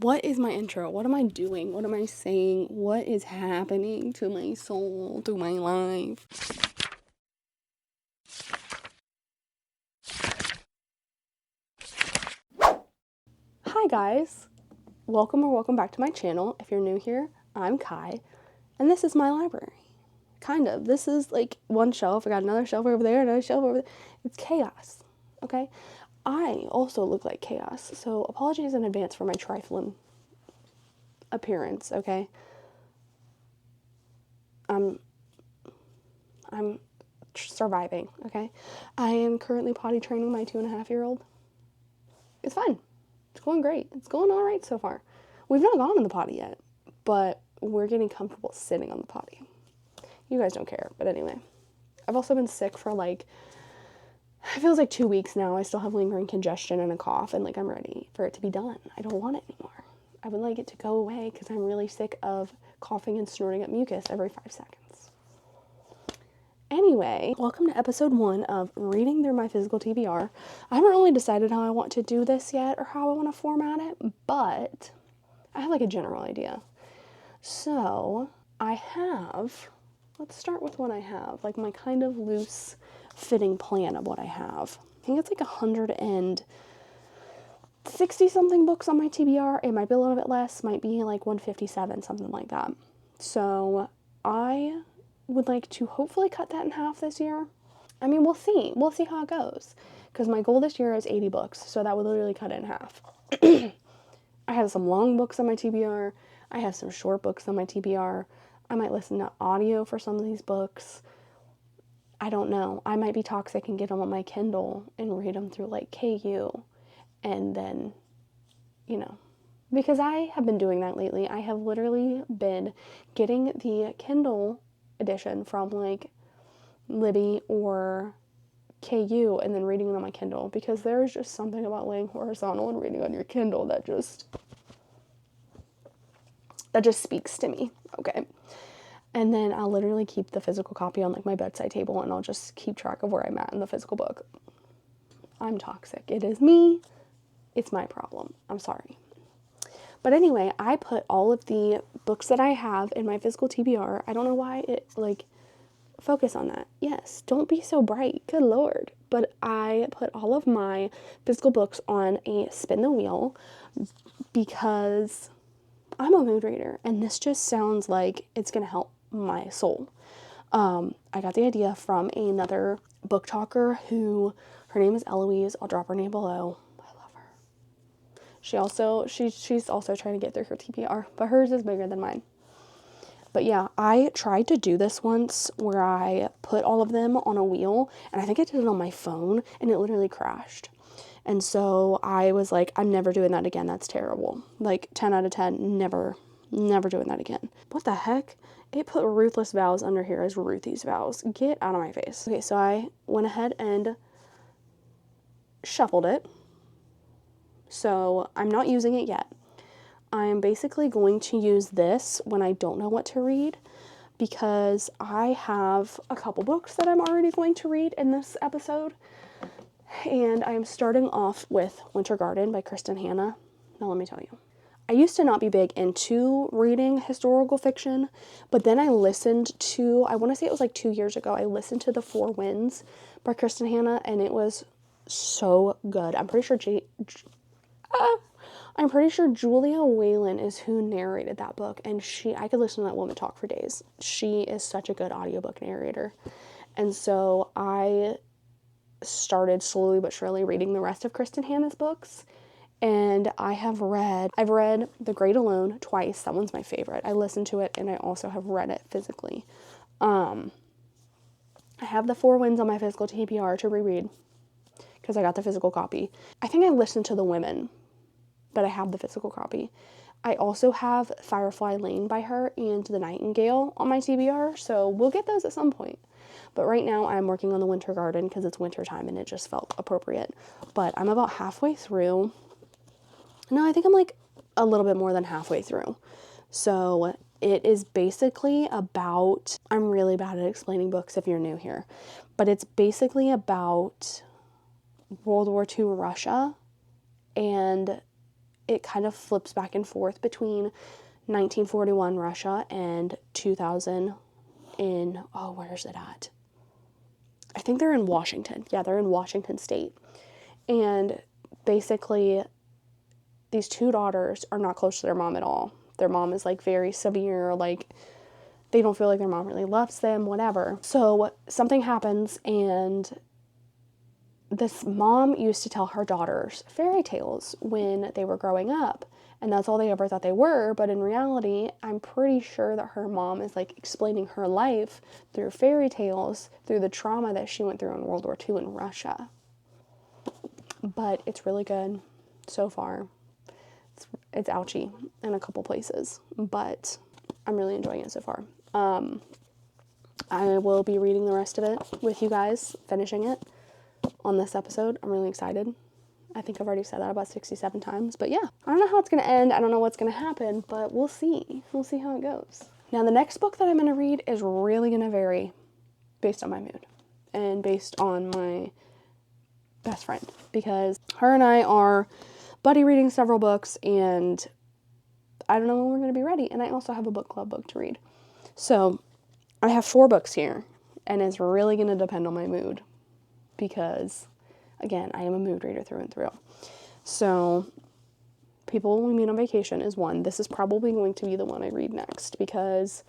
What is my intro? What am I doing? What am I saying? What is happening to my soul, to my life? Hi guys, welcome back to my channel. If you're new here, I'm Kai, and this is my library. Kind of. This is like one shelf. I got another shelf over there, another shelf over there. It's chaos, okay? I also look like chaos, so apologies in advance for my trifling appearance, okay? I'm surviving, okay? I am currently potty training my 2.5-year-old. It's fine. It's going great. It's going all right so far. We've not gone in the potty yet, but we're getting comfortable sitting on the potty. You guys don't care, but anyway. I've also been sick for it feels like 2 weeks now. I still have lingering congestion and a cough, and I'm ready for it to be done. I don't want it anymore. I would like it to go away because I'm really sick of coughing and snorting up mucus every 5 seconds. Anyway, welcome to episode 1 of reading through my physical TBR. I haven't really decided how I want to do this yet or how I want to format it, but I have a general idea. So let's start with what I have, my kind of loose fitting plan of what I have. I think it's 160 something books on my TBR. It might be a little bit less, might be 157, something like that. So I would like to hopefully cut that in half this year. I mean, we'll see how it goes, because my goal this year is 80 books, so that would literally cut it in half. I have some long books on my TBR. I have some short books on my TBR. I might listen to audio for some of these books. I don't know. I might be toxic and get them on my Kindle and read them through KU, and then, because I have been doing that lately. I have literally been getting the Kindle edition from Libby or KU and then reading it on my Kindle, because there's just something about laying horizontal and reading on your Kindle that just speaks to me, okay? And then I'll literally keep the physical copy on my bedside table, and I'll just keep track of where I'm at in the physical book. I'm toxic. It is me. It's my problem. I'm sorry. But anyway, I put all of the books that I have in my physical TBR. I don't know why it, focus on that. Yes, don't be so bright. Good Lord. But I put all of my physical books on a spin the wheel because I'm a mood reader, and this just sounds like it's going to help my soul. I got the idea from another book talker her name is Eloise. I'll drop her name below. She's also trying to get through her TBR, but hers is bigger than mine. But yeah, I tried to do this once where I put all of them on a wheel, and I think I did it on my phone, and it literally crashed. And so I was like, I'm never doing that again. That's terrible. 10 out of 10, never doing that again. What the heck? It put Ruthless Vows under here as Ruthie's Vows. Get out of my face. Okay, so I went ahead and shuffled it. So I'm not using it yet. I'm basically going to use this when I don't know what to read, because I have a couple books that I'm already going to read in this episode. And I'm starting off with Winter Garden by Kristin. Now, let me tell you. I used to not be big into reading historical fiction, but then I listened to, I want to say it was 2 years ago, I listened to The Four Winds by Kristin, and it was so good. I'm pretty sure Julia Whalen is who narrated that book, and I could listen to that woman talk for days. She is such a good audiobook narrator. And so I started slowly but surely reading the rest of Kristin books, and I've read The Great Alone twice. That one's my favorite. I listened to it, and I also have read it physically. I have The Four Winds on my physical TBR to reread because I got the physical copy. I think I listened to The Women, but I have the physical copy. I also have Firefly Lane by her and The Nightingale on my TBR, so we'll get those at some point. But right now I'm working on the Winter Garden because it's winter time and it just felt appropriate. But I'm about halfway through. No, I think I'm a little bit more than halfway through. So it is basically about, I'm really bad at explaining books if you're new here, but it's basically about World War II Russia, and it kind of flips back and forth between 1941 Russia and 2000 in, oh, where is it at? I think they're in Washington. Yeah, they're in Washington State. And basically, these two daughters are not close to their mom at all. Their mom is like very severe, like they don't feel like their mom really loves them, whatever. So something happens, and this mom used to tell her daughters fairy tales when they were growing up. And that's all they ever thought they were. But in reality, I'm pretty sure that her mom is like explaining her life through fairy tales, through the trauma that she went through in World War II in Russia. But it's really good so far. It's ouchy in a couple places, but I'm really enjoying it so far. I will be reading the rest of it with you guys, finishing it on this episode. I'm really excited. I think I've already said that about 67 times, but yeah. I don't know how it's going to end. I don't know what's going to happen, but we'll see. We'll see how it goes. Now, the next book that I'm going to read is really going to vary based on my mood and based on my best friend, because her and I are buddy reading several books, and I don't know when we're going to be ready. And I also have a book club book to read. So I have 4 books here, and it's really going to depend on my mood because, again, I am a mood reader through and through. So People We Meet on Vacation is one. This is probably going to be the one I read next because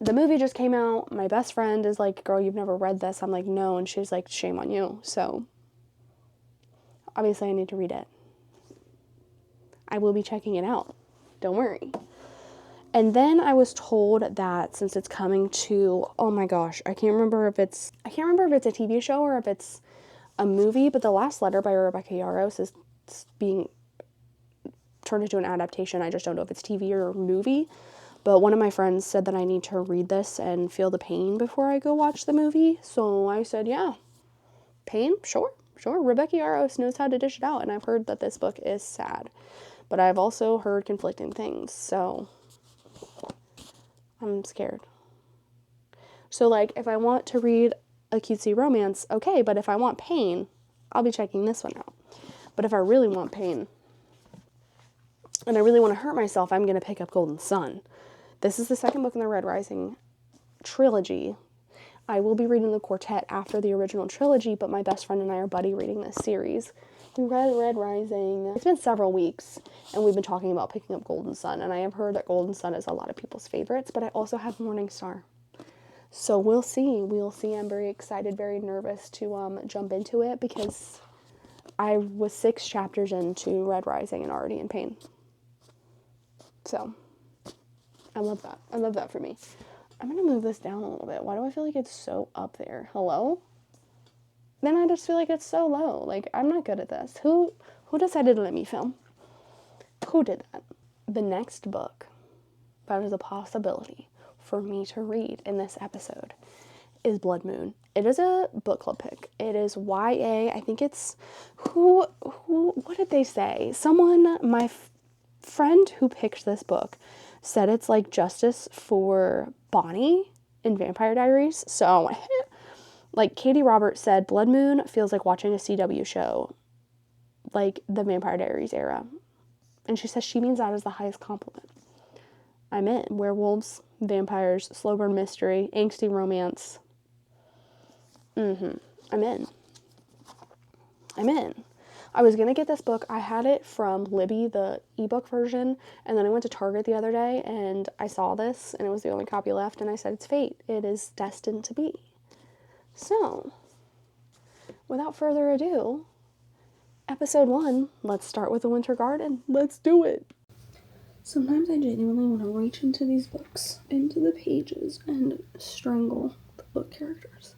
the movie just came out. My best friend is like, girl, you've never read this. I'm like, no. And she's like, shame on you. So obviously I need to read it. I will be checking it out. Don't worry. And then I was told that since it's coming to, oh my gosh, I can't remember if it's a TV show or if it's a movie, but The Last Letter by Rebecca Yarros is being turned into an adaptation. I just don't know if it's TV or movie. But one of my friends said that I need to read this and feel the pain before I go watch the movie. So I said, yeah, pain? Sure. Rebecca Yarros knows how to dish it out. And I've heard that this book is sad. But I've also heard conflicting things. So I'm scared. So, like, if I want to read a cutesy romance, okay. But if I want pain, I'll be checking this one out. But if I really want pain and I really want to hurt myself, I'm going to pick up Golden Sun. This is the second book in the Red Rising trilogy. I will be reading the quartet after the original trilogy, but my best friend and I are buddy reading this series. We read Red Rising. It's been several weeks, and we've been talking about picking up Golden Sun, and I have heard that Golden Sun is a lot of people's favorites, but I also have Morning Star. So we'll see. We'll see. I'm very excited, very nervous to jump into it because I was 6 chapters into Red Rising and already in pain. So I love that. I love that for me. I'm going to move this down a little bit. Why do I feel like it's so up there? Hello? Then I just feel like it's so low. Like, I'm not good at this. Who decided to let me film? Who did that? The next book that is a possibility for me to read in this episode is Blood Moon. It is a book club pick. It is YA. I think it's what did they say? Someone, my friend who picked this book said it's like justice for Bonnie in Vampire Diaries. So, like Katie Roberts said, Blood Moon feels like watching a CW show, like the Vampire Diaries era. And she says she means that as the highest compliment. I'm in. Werewolves, vampires, slow burn mystery, angsty romance. I'm in. I was going to get this book. I had it from Libby, the ebook version, and then I went to Target the other day and I saw this and it was the only copy left and I said, it's fate. It is destined to be. So, without further ado, episode 1, let's start with The Winter Garden. Let's do it. Sometimes I genuinely want to reach into these books, into the pages, and strangle the book characters.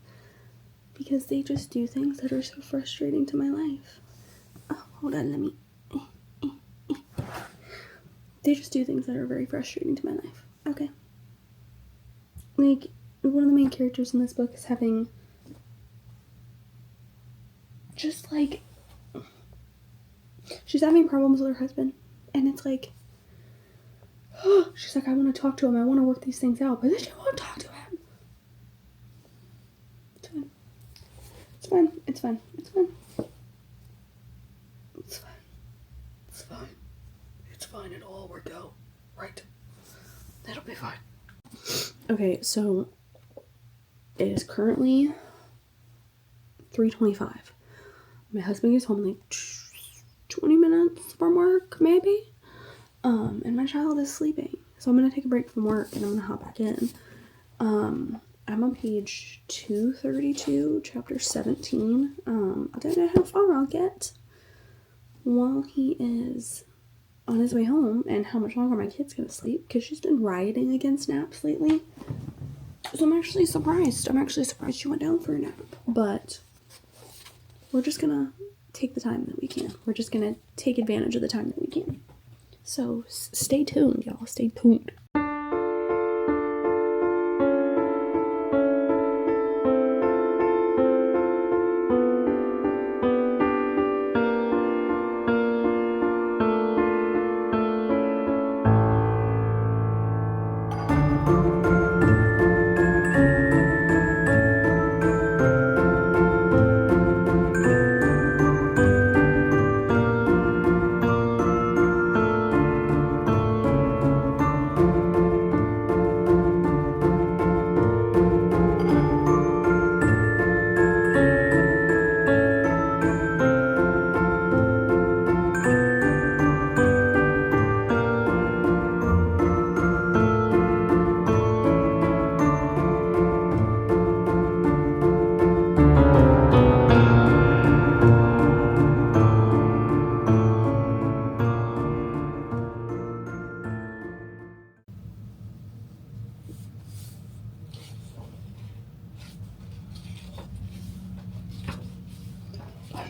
Because they just do things that are so frustrating to my life. Oh, hold on, let me... They just do things that are very frustrating to my life. Okay. Like, one of the main characters in this book is having... just, like... she's having problems with her husband. And it's like... oh, she's like, I want to talk to him. I want to work these things out. But then she won't talk to him. It's fine. It's fine. It's fine. It's fine. It's fine. fine. It'll all work out. Right. It'll be fine. Okay, so it is currently 3:25. My husband gets home like 20 minutes from work, maybe. And my child is sleeping. So I'm gonna take a break from work and I'm gonna hop back in. I'm on page 232, chapter 17. I don't know how far I'll get while he is on his way home and how much longer my kid's gonna sleep, because she's been rioting against naps lately. So I'm actually surprised. She went down for a nap. But we're just gonna take the time that we can. We're just gonna take advantage of the time that we can. So stay tuned, y'all. Stay tuned.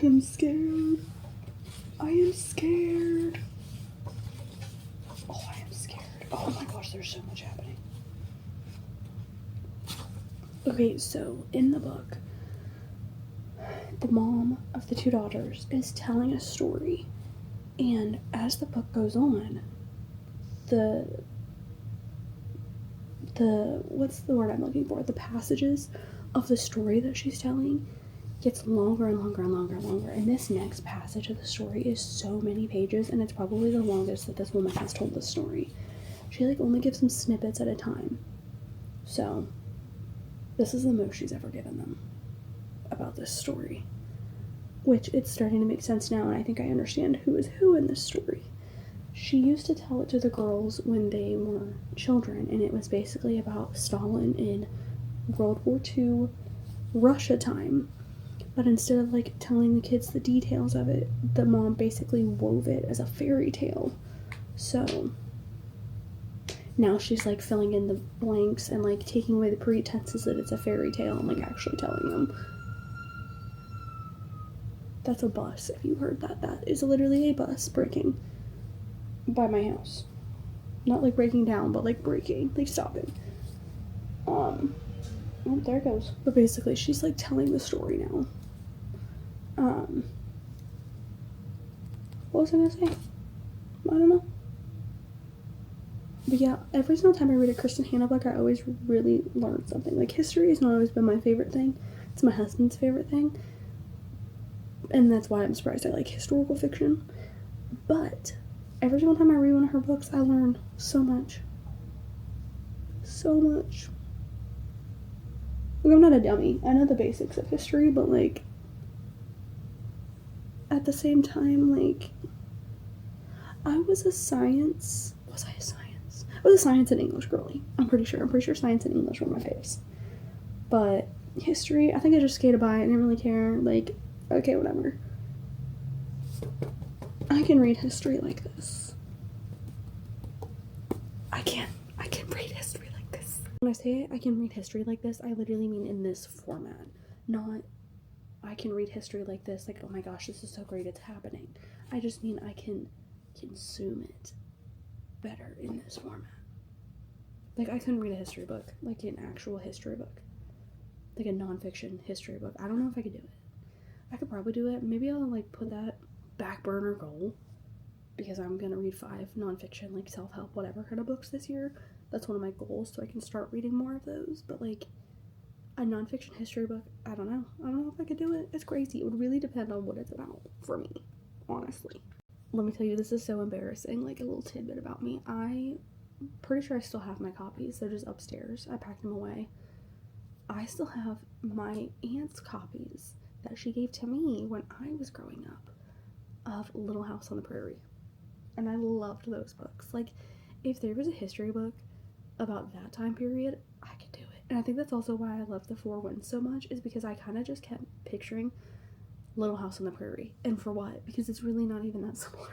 I am scared. I am scared. Oh, I am scared. Oh my gosh, there's so much happening. Okay, so in the book, the mom of the two daughters is telling a story. And as the book goes on, the what's the word I'm looking for? The passages of the story that she's telling gets longer and longer and longer and longer. And this next passage of the story is so many pages, and it's probably the longest that this woman has told the story. She like only gives them snippets at a time. So this is the most she's ever given them about this story. Which it's starting to make sense now, and I think I understand who is who in this story. She used to tell it to the girls when they were children, and it was basically about Stalin in World War II Russia time. But instead of like telling the kids the details of it, the mom basically wove it as a fairy tale. So now she's like filling in the blanks and like taking away the pretenses that it's a fairy tale and like actually telling them. That's a bus, if you heard that. That is literally a bus breaking by my house. Not like breaking down, but like breaking, like stopping. Oh, there it goes. But basically, she's like telling the story now. What was I gonna say? I don't know. But yeah, every single time I read a Kristin Hannah book, I always really learn something. Like, history has not always been my favorite thing. It's my husband's favorite thing. And that's why I'm surprised I like historical fiction. But every single time I read one of her books, I learn so much. So much. Like, I'm not a dummy. I know the basics of history, but like, at the same time, like, I was a science and English girly. I'm pretty sure science and English were my faves. But history, I think I just skated by. I didn't really care. Like, okay, whatever. I can read history like this. I can read history like this. When I say I can read history like this, I literally mean in this format. Not, I can read history like this, like, oh my gosh, this is so great, it's happening. I just mean I can consume it better in this format. Like, I couldn't read a history book, like an actual history book. Like a nonfiction history book. I don't know if I could do it. I could probably do it. Maybe I'll, like, put that back burner goal, because I'm gonna read 5 nonfiction, like, self-help, whatever kind of books this year. That's one of my goals, so I can start reading more of those. But, like, a nonfiction history book, I don't know if I could do it. It's crazy. It would really depend on what it's about for me, honestly. let me tell you, this is so embarrassing, like a little tidbit about me. I'm pretty sure I still have my copies. They're just upstairs. I packed them away. I still have my aunt's copies that she gave to me when I was growing up of Little House on the Prairie. And I loved those books. Like, if there was a history book about that time period, I could do it. And I think that's also why I love The Four Winds so much, is because I kind of just kept picturing Little House on the Prairie. And for what? Because it's really not even that similar.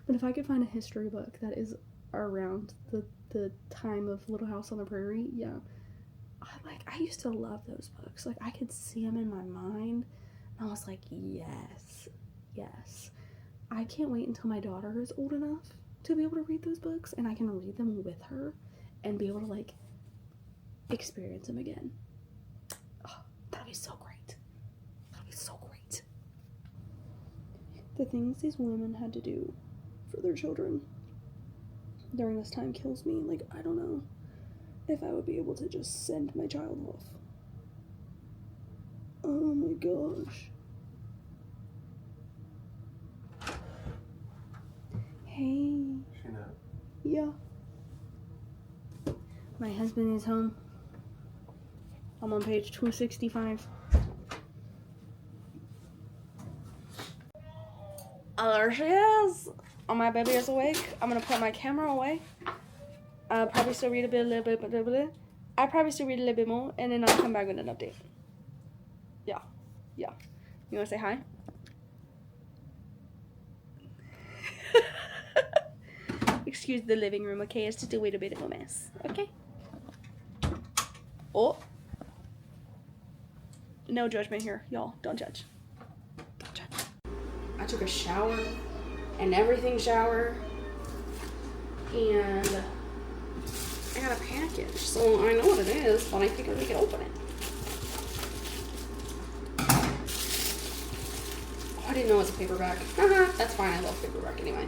But if I could find a history book that is around the time of Little House on the Prairie, yeah. I used to love those books. Like, I could see them in my mind. And I was like, yes. I can't wait until my daughter is old enough to be able to read those books, and I can read them with her and be able to, like, experience them again. Oh, that'd be so great. The things these women had to do for their children during this time kills me. Like, I don't know if I would be able to just send my child off. Oh my gosh. Hey. She know. Yeah. My husband is home. I'm on page 265. Oh, there she is. Oh, my baby is awake. I'm gonna put my camera away. I'll probably still read a little bit. I'll probably still read a little bit more, and then I'll come back with an update. Yeah. You wanna say hi? Excuse the living room, okay? It's just a little bit of a mess, okay? Oh. No judgment here, y'all. Don't judge. I took a shower, an everything shower, and I got a package. So I know what it is, but I figured we could open it. Oh, I didn't know it was a paperback. That's fine, I love paperback anyway.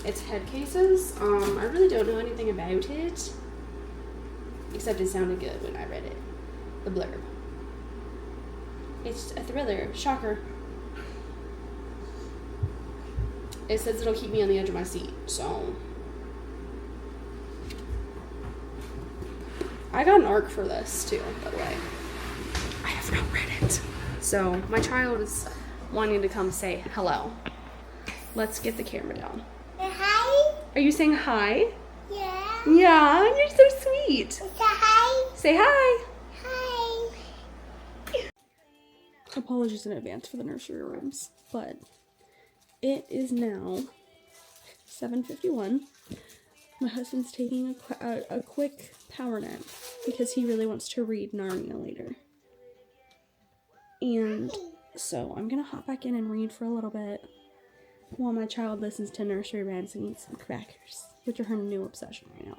It's head cases. I really don't know anything about it, except it sounded good when I read it. The blurb. It's a thriller. Shocker. It says it'll keep me on the edge of my seat, so. I got an ARC for this, too, by the way. I have not read it. So, my child is wanting to come say hello. Let's get the camera down. Hi. Are you saying hi? Yeah. Yeah, you're so sweet. Say hi. Say hi. Hi. Apologies in advance for the nursery rhymes, but it is now 7:51. My husband's taking a quick power nap because he really wants to read Narnia later. And so I'm going to hop back in and read for a little bit while my child listens to nursery rhymes and eats some crackers, which are her new obsession right now.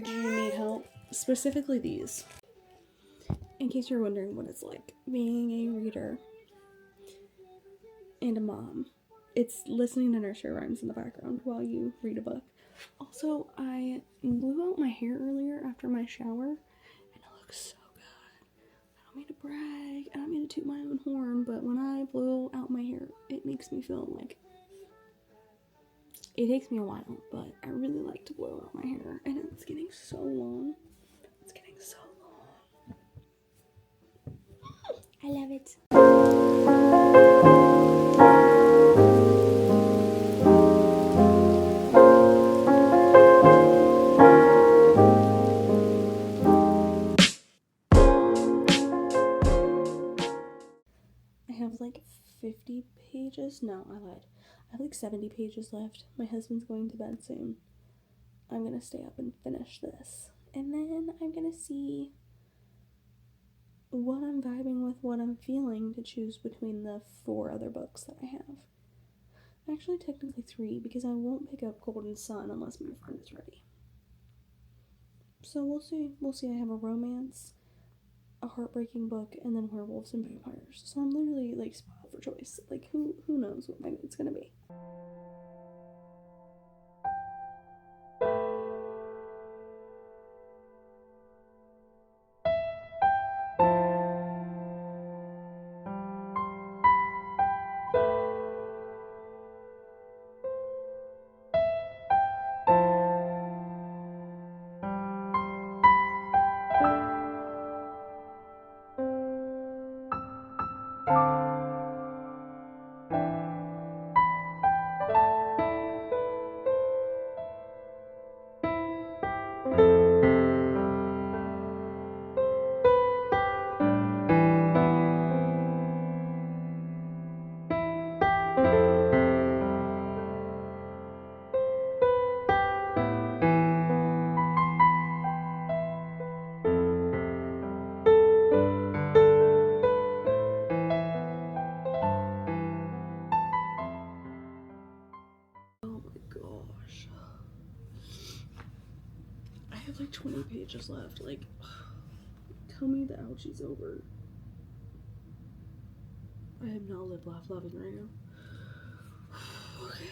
Do you need help? Specifically these. In case you're wondering what it's like being a reader and a mom. It's listening to nursery rhymes in the background while you read a book. Also, I blew out my hair earlier after my shower, and it looks so good. I don't mean to brag, I don't mean to toot my own horn, but when I blow out my hair, it makes me feel like... It takes me a while, but I really like to blow out my hair, and it's getting so long. It's getting so long. I love it. I have like 50 pages. No, I lied. I have like 70 pages left. My husband's going to bed soon. I'm gonna stay up and finish this. And then I'm gonna see what I'm vibing with, what I'm feeling to choose between the 4 other books that I have. Actually, technically 3, because I won't pick up Golden Sun unless my friend is ready. So we'll see. I have a romance, a heartbreaking book, and then werewolves and vampires. So I'm literally like spoiled for choice. Like who knows what my mood's gonna be. have like 20 pages left. Like, tell me the ouchie's over. I have not lived laugh loving right now. Okay.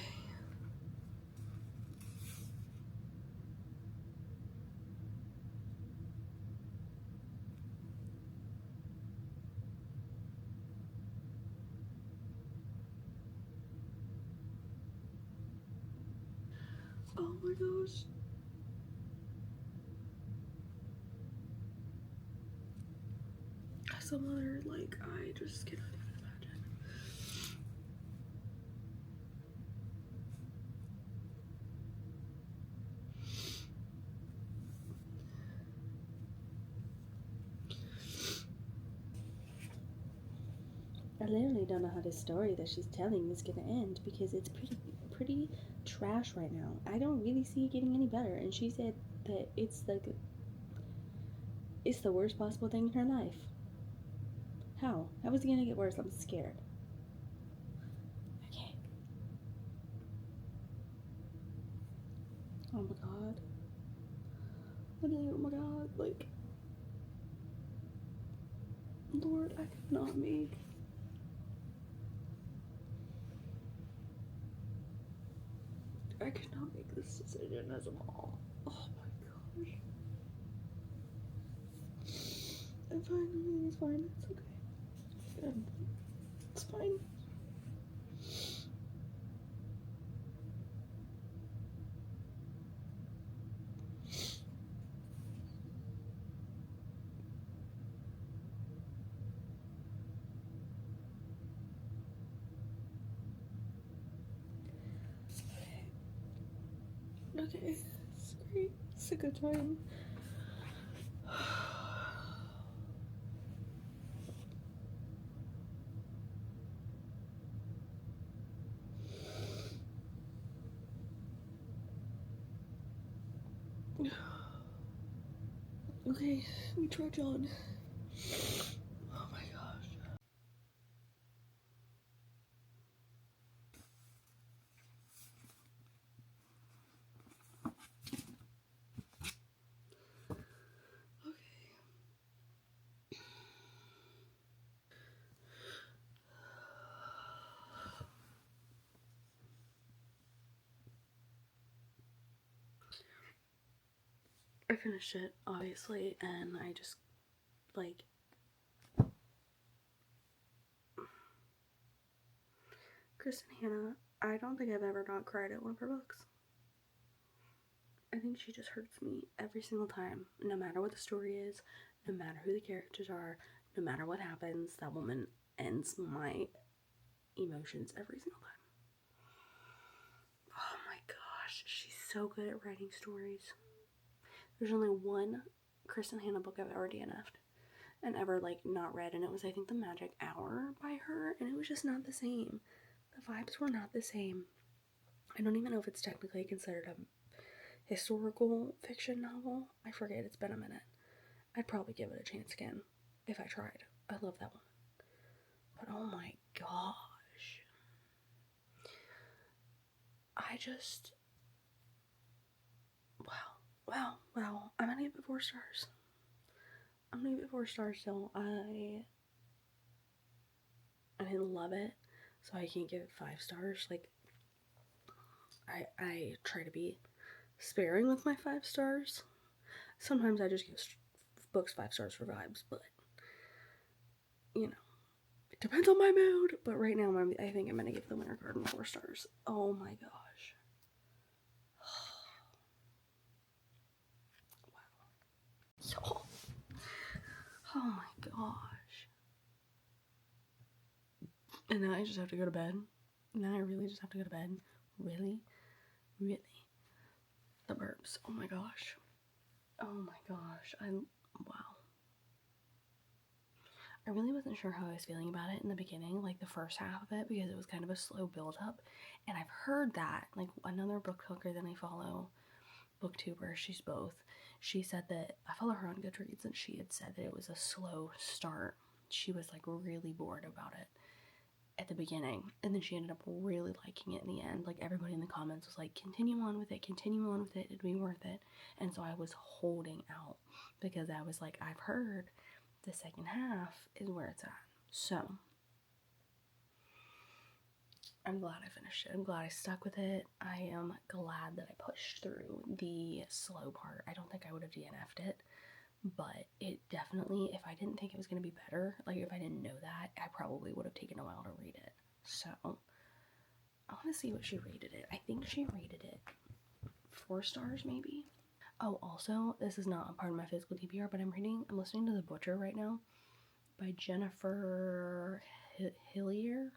Oh my gosh. Some other, like, I just cannot even imagine. I literally don't know how this story that she's telling is gonna end because it's pretty trash right now. I don't really see it getting any better. And she said that it's like it's the worst possible thing in her life. How? How is it gonna get worse? I'm scared. Okay. Oh my god. Oh my god, like, Lord, I could not make. I could not make this decision as a mom. Oh my gosh. I'm fine, everything's fine, it's okay. It's fine. Okay, it's great. It's a good time. Okay, we trudge on. Oh my gosh. I finished it, obviously, and I just, like, Kristin Hannah, I don't think I've ever not cried at one of her books. I think she just hurts me every single time, no matter what the story is, no matter who the characters are, no matter what happens, that woman ends my emotions every single time. Oh my gosh, she's so good at writing stories. There's only one Kristin Hannah book I've ever DNF'd and ever, like, not read, and it was, I think, The Magic Hour by her, and it was just not the same. The vibes were not the same. I don't even know if it's technically considered a historical fiction novel. I forget, it's been a minute. I'd probably give it a chance again if I tried. I love that one. But oh my gosh. I just... Wow. I'm gonna give it 4 stars. I'm gonna give it 4 stars still. I didn't love it, so I can't give it 5 stars. Like, I try to be sparing with my 5 stars. Sometimes I just give books 5 stars for vibes, but, you know, it depends on my mood. But right now, I think I'm gonna give The Winter Garden 4 stars. Oh my gosh. Wow. Oh my gosh. And now I just have to go to bed. Now I really just have to go to bed. Really? The burps. Oh my gosh. Wow. I really wasn't sure how I was feeling about it in the beginning, like the first half of it, because it was kind of a slow build up. And I've heard that, like, another book hooker that I follow, booktuber, she's both. She said that, I follow her on Goodreads, and she had said that it was a slow start. She was, like, really bored about it. at the beginning, and then she ended up really liking it in the end. Like, everybody in the comments was like, continue on with it, it'd be worth it. And so I was holding out because I was like, I've heard the second half is where it's at. So I'm glad I finished it. I'm glad I stuck with it. I am glad that I pushed through the slow part. I don't think I would have DNF'd it, but it definitely, if I didn't think it was going to be better, like if I didn't know that, I probably would have taken a while to read it. So I want to see what she rated it. I think she rated it 4 stars maybe. Oh, also, this is not a part of my physical TBR, but I'm listening to The Butcher right now by Jennifer Hillier.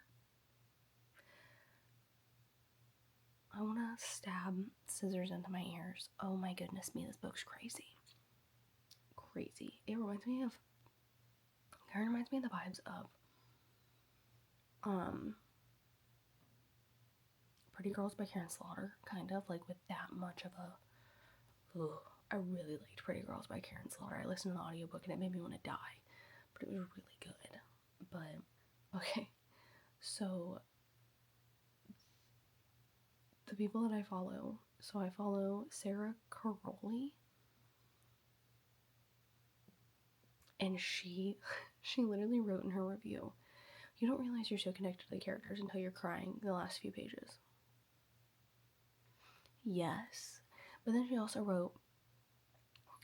I want to stab scissors into my ears. Oh my goodness me, this book's crazy. Crazy. It reminds me of the vibes of Pretty Girls by Karen Slaughter, kind of, like with that much of a, I really liked Pretty Girls by Karen Slaughter. I listened to the audiobook and it made me want to die, but it was really good. But, okay, so the people that I follow, so I follow Sarah Caroli, and she literally wrote in her review, you don't realize you're so connected to the characters until you're crying the last few pages. Yes. But then she also wrote,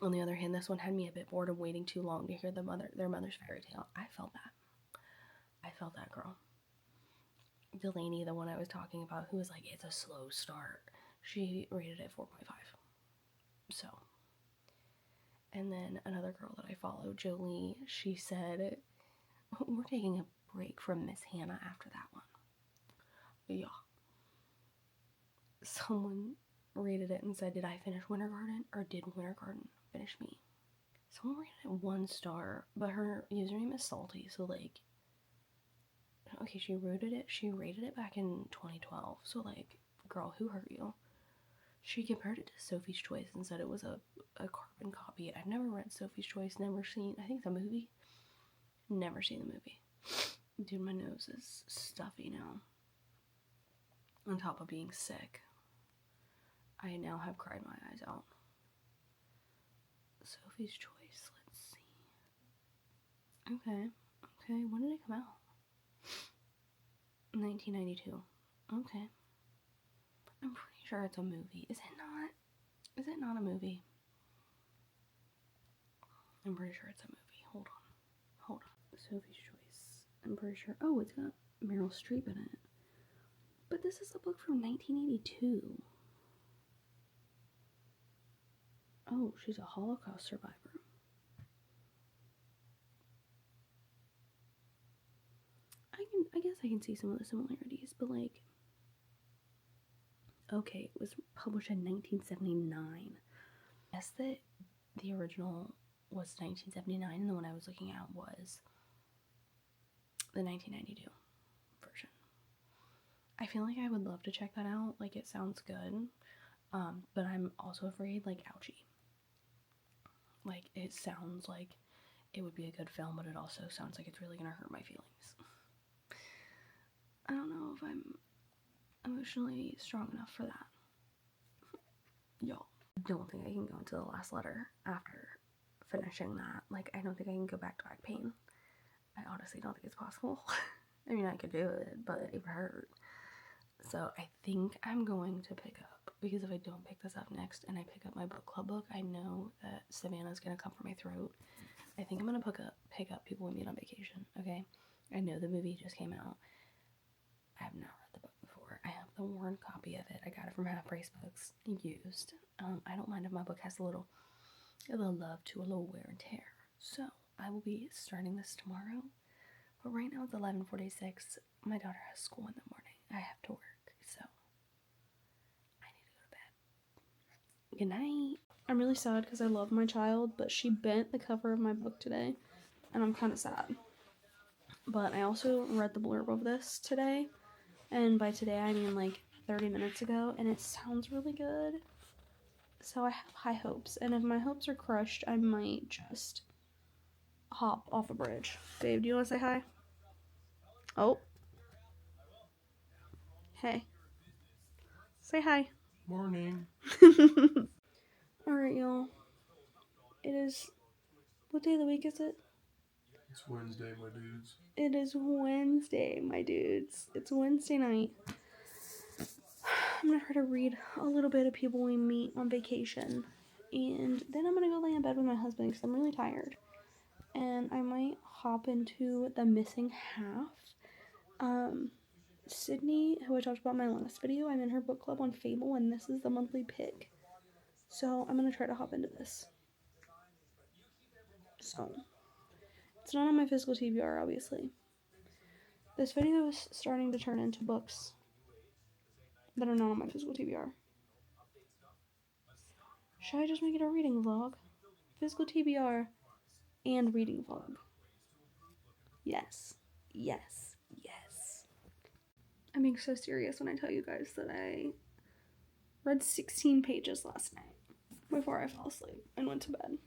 on the other hand, this one had me a bit bored of waiting too long to hear their mother's fairy tale. I felt that, girl. Delaney, the one I was talking about, who was like, it's a slow start, she rated it 4.5. So, and then another girl that I follow, Jolie, she said, we're taking a break from Miss Hannah after that one. Yeah. Someone rated it and said, did I finish Winter Garden, or did Winter Garden finish me? Someone rated it 1 star, but her username is Salty, so like, okay, she rated it back in 2012, so like, girl, who hurt you? She compared it to Sophie's Choice and said it was a carbon copy. I've never read Sophie's Choice, never seen, I think it's a movie. Never seen the movie. Dude, my nose is stuffy now. On top of being sick. I now have cried my eyes out. Sophie's Choice, let's see. Okay, when did it come out? 1992. Okay. I'm pretty sure it's a movie. Is it not? Is it not a movie? I'm pretty sure it's a movie. Hold on. Sophie's Choice. I'm pretty sure. Oh, it's got Meryl Streep in it. But this is a book from 1982. Oh, she's a Holocaust survivor. I guess I can see some of the similarities, but like, okay, it was published in 1979. I guess that the original was 1979, and the one I was looking at was the 1992 version. I feel like I would love to check that out. Like, it sounds good, but I'm also afraid, like, ouchie. Like, it sounds like it would be a good film, but it also sounds like it's really gonna hurt my feelings. I don't know if I'm emotionally strong enough for that. Y'all, I don't think I can go into the last letter after finishing that. Like, I don't think I can go back to back pain. I honestly don't think it's possible. I mean, I could do it, but it would hurt. So I think I'm going to pick up, because if I don't pick this up next and I pick up my book club book, I know that Savannah's gonna come for my throat. I think I'm gonna pick up People We Meet on Vacation, okay? I know the movie just came out. I have not read the book before. I have the worn copy of it. I got it from Half Price Books, used. I don't mind if my book has a little love to a little wear and tear. So I will be starting this tomorrow. But right now it's 11:46. My daughter has school in the morning. I have to work, so I need to go to bed. Good night. I'm really sad because I love my child, but she bent the cover of my book today, and I'm kind of sad. But I also read the blurb of this today, and by today I mean like 30 minutes ago, and it sounds really good. So I have high hopes, and if my hopes are crushed, I might just hop off a bridge. Babe, do you want to say hi? Oh, Hey. Say hi. Morning. Alright, y'all. It is... What day of the week is it? It's Wednesday, my dudes. It is Wednesday, my dudes. It's Wednesday night. I'm gonna try to read a little bit of people we meet on vacation. And then I'm gonna go lay in bed with my husband because I'm really tired. And I might hop into The Missing Half. Sydney, who I talked about in my last video, I'm in her book club on Fable, and this is the monthly pick. So I'm gonna try to hop into this. So, it's not on my physical TBR, obviously. This video is starting to turn into books that are not on my physical TBR. Should I just make it a reading vlog? Physical TBR and reading vlog. Yes. Yes. Yes. I'm being so serious when I tell you guys that I read 16 pages last night before I fell asleep and went to bed.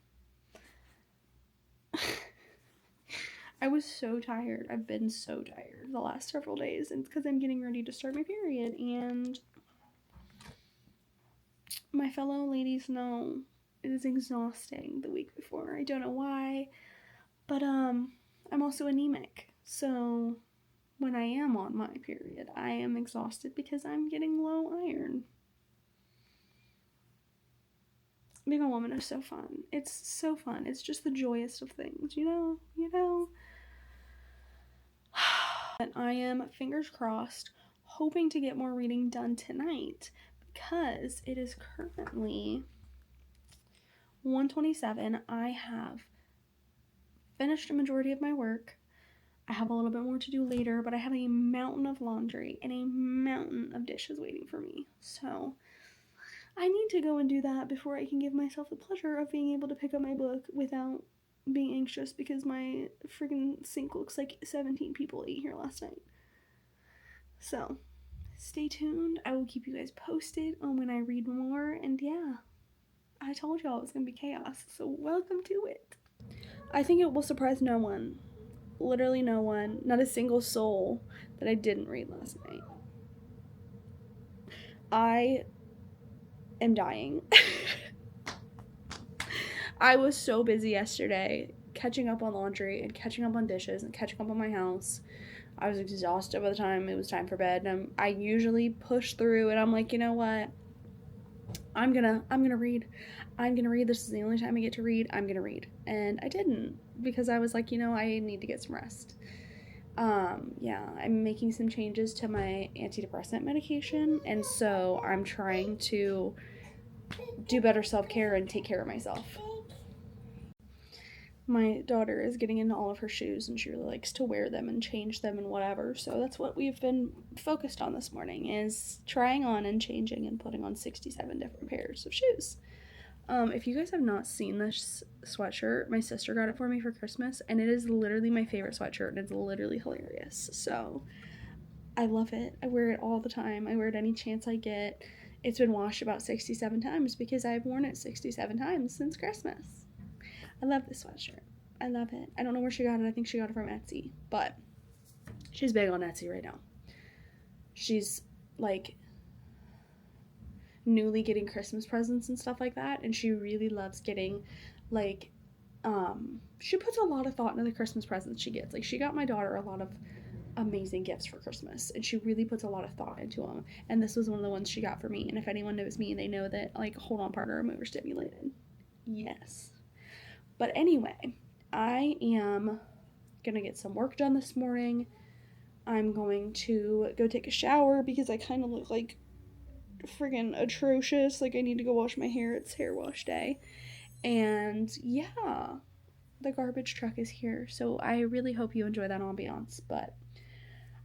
I was so tired. I've been so tired the last several days. And it's because I'm getting ready to start my period. And my fellow ladies know it is exhausting the week before. I don't know why. But I'm also anemic. So when I am on my period, I am exhausted because I'm getting low iron. Being a woman is so fun. It's so fun. It's just the joyous of things, you know? And I am, fingers crossed, hoping to get more reading done tonight because it is currently 1:27. I have finished a majority of my work. I have a little bit more to do later, but I have a mountain of laundry and a mountain of dishes waiting for me. So I need to go and do that before I can give myself the pleasure of being able to pick up my book without being anxious because my freaking sink looks like 17 people ate here last night. So, stay tuned. I will keep you guys posted on when I read more. And yeah, I told y'all it was going to be chaos. So, welcome to it. I think it will surprise no one. Literally no one. Not a single soul that I didn't read last night. I am dying. I was so busy yesterday catching up on laundry and catching up on dishes and catching up on my house. I was exhausted by the time it was time for bed, and I usually push through, and I'm like, you know what? I'm gonna read. I'm gonna read. This is the only time I get to read. I'm gonna read. And I didn't because I was like, you know, I need to get some rest. Yeah, I'm making some changes to my antidepressant medication, and so I'm trying to do better self-care and take care of myself. My daughter is getting into all of her shoes, and she really likes to wear them and change them and whatever, so that's what we've been focused on this morning, is trying on and changing and putting on 67 different pairs of shoes. If you guys have not seen this sweatshirt, my sister got it for me for Christmas, and it is literally my favorite sweatshirt, and it's literally hilarious. So I love it. I wear it all the time. I wear it any chance I get. It's been washed about 67 times because I've worn it 67 times since Christmas. I love this sweatshirt. I love it. I don't know where she got it. I think she got it from Etsy, but she's big on Etsy right now. She's like newly getting Christmas presents and stuff like that, and she really loves getting like she puts a lot of thought into the Christmas presents she gets. Like, she got my daughter a lot of amazing gifts for Christmas, and she really puts a lot of thought into them, and this was one of the ones she got for me. And if anyone knows me, they know that, like, hold on, partner, I'm overstimulated. Yes. But anyway, I am gonna get some work done this morning. I'm going to go take a shower because I kind of look like friggin' atrocious. Like, I need to go wash my hair. It's hair wash day. And yeah, the garbage truck is here. So I really hope you enjoy that ambiance. But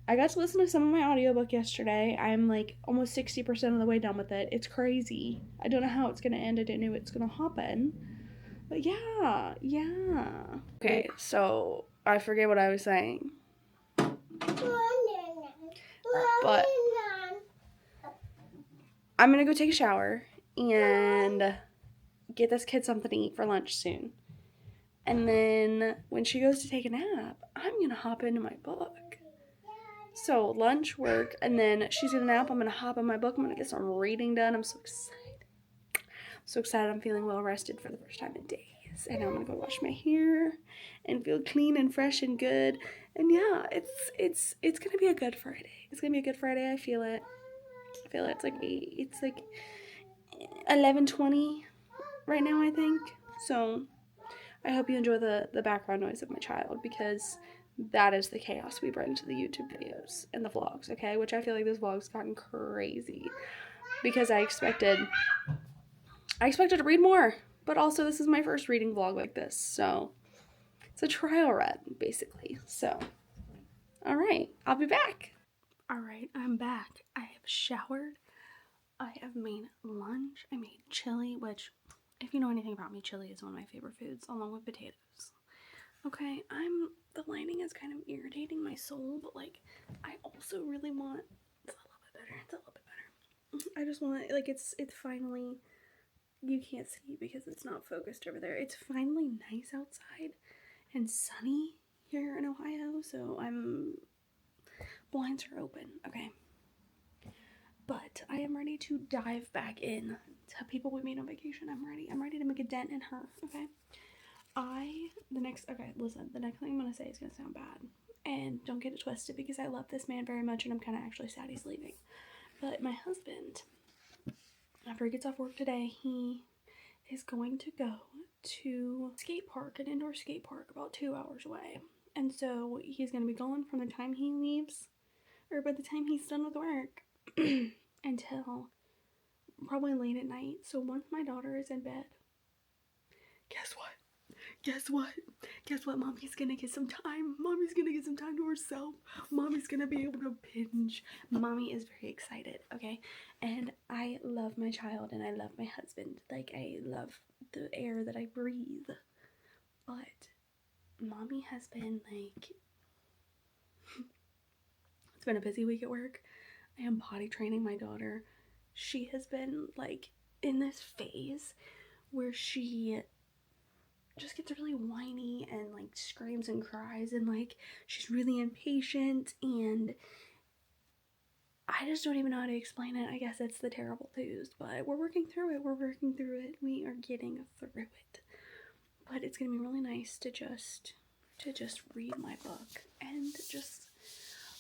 I got to listen to some of my audiobook yesterday. I'm like almost 60% of the way done with it. It's crazy. I don't know how it's going to end. I didn't know it's going to happen. But yeah. Okay, so I forget what I was saying. But I'm going to go take a shower and get this kid something to eat for lunch soon. And then when she goes to take a nap, I'm going to hop into my book. So lunch, work, and then she's gonna nap. I'm gonna hop on my book. I'm gonna get some reading done. I'm so excited. So excited. I'm feeling well rested for the first time in days. And now I'm gonna go wash my hair and feel clean and fresh and good. And yeah, it's gonna be a good Friday. It's gonna be a good Friday. I feel it. It's like 11:20 right now, I think. So I hope you enjoy the background noise of my child, because that is the chaos we bring to the YouTube videos and the vlogs, okay? Which I feel like this vlog's gotten crazy because I expected to read more, but also this is my first reading vlog like this, so it's a trial run, basically. So, all right, I'll be back. All right, I'm back. I have showered. I have made lunch. I made chili, which, if you know anything about me, chili is one of my favorite foods, along with potatoes. Okay, the lighting is kind of irritating my soul, but like, I also really want, it's a little bit better. I just want, like, it's finally, you can't see because it's not focused over there. It's finally nice outside and sunny here in Ohio, so blinds are open, okay. But I am ready to dive back in to people we meet on vacation. I'm ready to make a dent in her, okay? The next thing I'm gonna say is gonna sound bad. And don't get it twisted, because I love this man very much and I'm kind of actually sad he's leaving. But my husband, after he gets off work today, he is going to go to an indoor skate park about 2 hours away. And so he's gonna be going from the time he leaves, or by the time he's done with work, until probably late at night. So once my daughter is in bed, guess what? Mommy's gonna get some time. Mommy's gonna get some time to herself. Mommy's gonna be able to binge. Mommy is very excited, okay? And I love my child and I love my husband. Like, I love the air that I breathe. But Mommy has been like, it's been a busy week at work. I am potty training my daughter. She has been like in this phase where she just gets really whiny and like screams and cries, and like she's really impatient, and I just don't even know how to explain it. I guess it's the terrible twos, but we're working through it. We are getting through it. But it's gonna be really nice to just read my book and just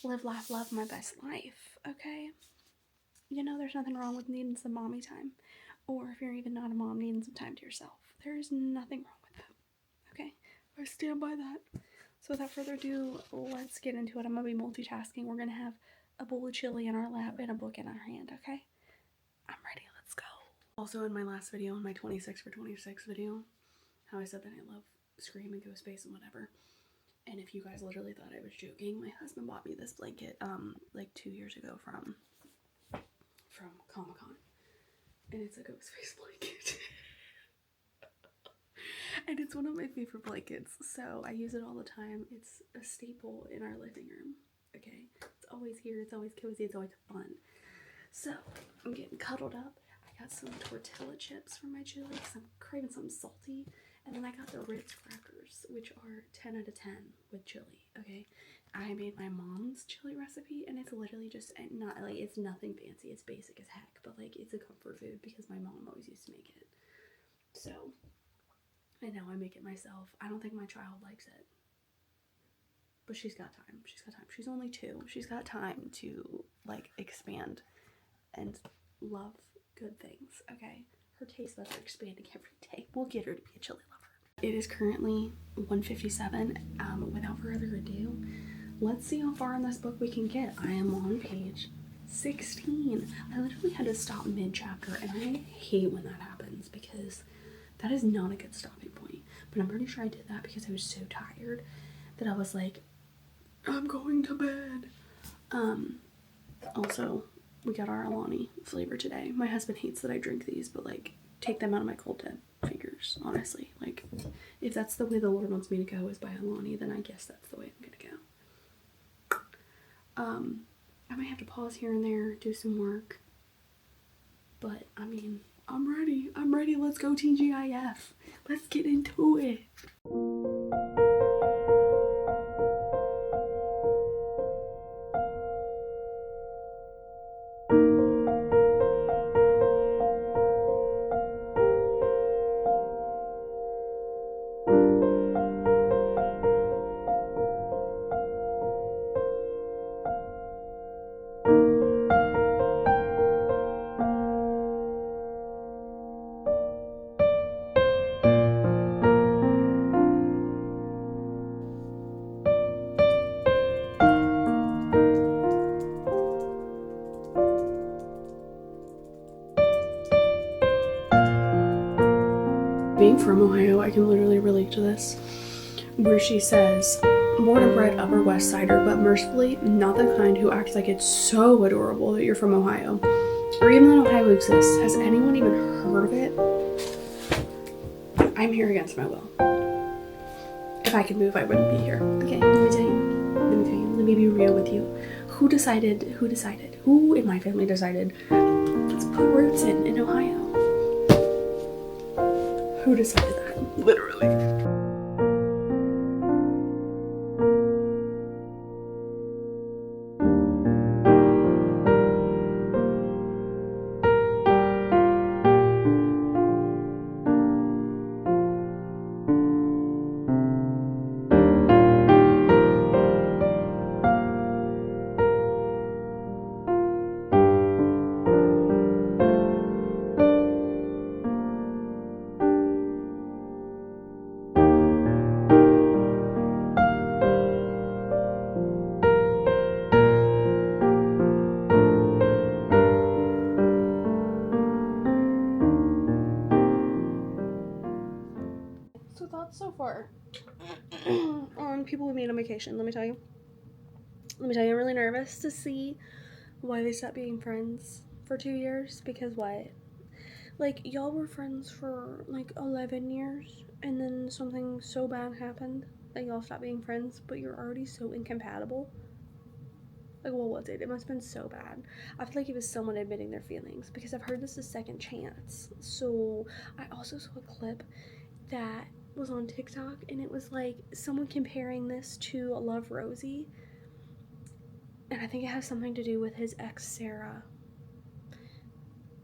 live, laugh, love my best life, okay? You know, there's nothing wrong with needing some mommy time. Or if you're even not a mom, needing some time to yourself. There is nothing wrong with that, okay? I stand by that. So without further ado, let's get into it. I'm going to be multitasking. We're going to have a bowl of chili in our lap and a book in our hand, okay? I'm ready. Let's go. Also, in my last video, in my 26 for 26 video, how I said that I love Scream and Ghostface and whatever. And if you guys literally thought I was joking, my husband bought me this blanket like 2 years ago from Comic-Con. And it's a Ghostface blanket. And it's one of my favorite blankets, so I use it all the time. It's a staple in our living room, okay? It's always here, it's always cozy, it's always fun. So, I'm getting cuddled up. I got some tortilla chips for my chili because I'm craving something salty. And then I got the Ritz crackers, which are 10 out of 10 with chili, okay? I made my mom's chili recipe, and it's literally just not like, it's nothing fancy. It's basic as heck, but like, it's a comfort food because my mom always used to make it. So, and now I make it myself. I don't think my child likes it, but she's got time. She's only 2. She's got time to like expand and love good things, okay? Her taste buds are expanding every day. We'll get her to be a chili lover. It is currently 1:57. Without further ado, let's see how far in this book we can get. I am on page 16. I literally had to stop mid-chapter, and I hate when that happens because that is not a good stopping point. But I'm pretty sure I did that because I was so tired that I was like, I'm going to bed. Also, we got our Alani flavor today. My husband hates that I drink these, but like, take them out of my cold dead fingers, honestly. Like, if that's the way the Lord wants me to go is by Alani, then I guess that's the way I'm gonna go. I might have to pause here and there, do some work. But, I mean, I'm ready. Let's go TGIF. Let's get into it. Being from Ohio, I can literally relate to this, where she says, born and bred Upper West Sider, but mercifully not the kind who acts like it's so adorable that you're from Ohio. Or even that Ohio exists. Has anyone even heard of it? I'm here against my will. If I could move, I wouldn't be here. Okay, let me tell you, let me be real with you. Who in my family decided, let's put roots in Ohio? Who decided that? Literally. So thoughts so far on people we meet on vacation. Let me tell you, I'm really nervous to see why they stopped being friends for 2 years. Because what? Like, y'all were friends for like 11 years, and then something so bad happened that y'all stopped being friends, but you're already so incompatible. Like, what was it? It must have been so bad. I feel like it was someone admitting their feelings, because I've heard this a second chance. So I also saw a clip that was on TikTok, and it was like someone comparing this to Love Rosie, and I think it has something to do with his ex Sarah.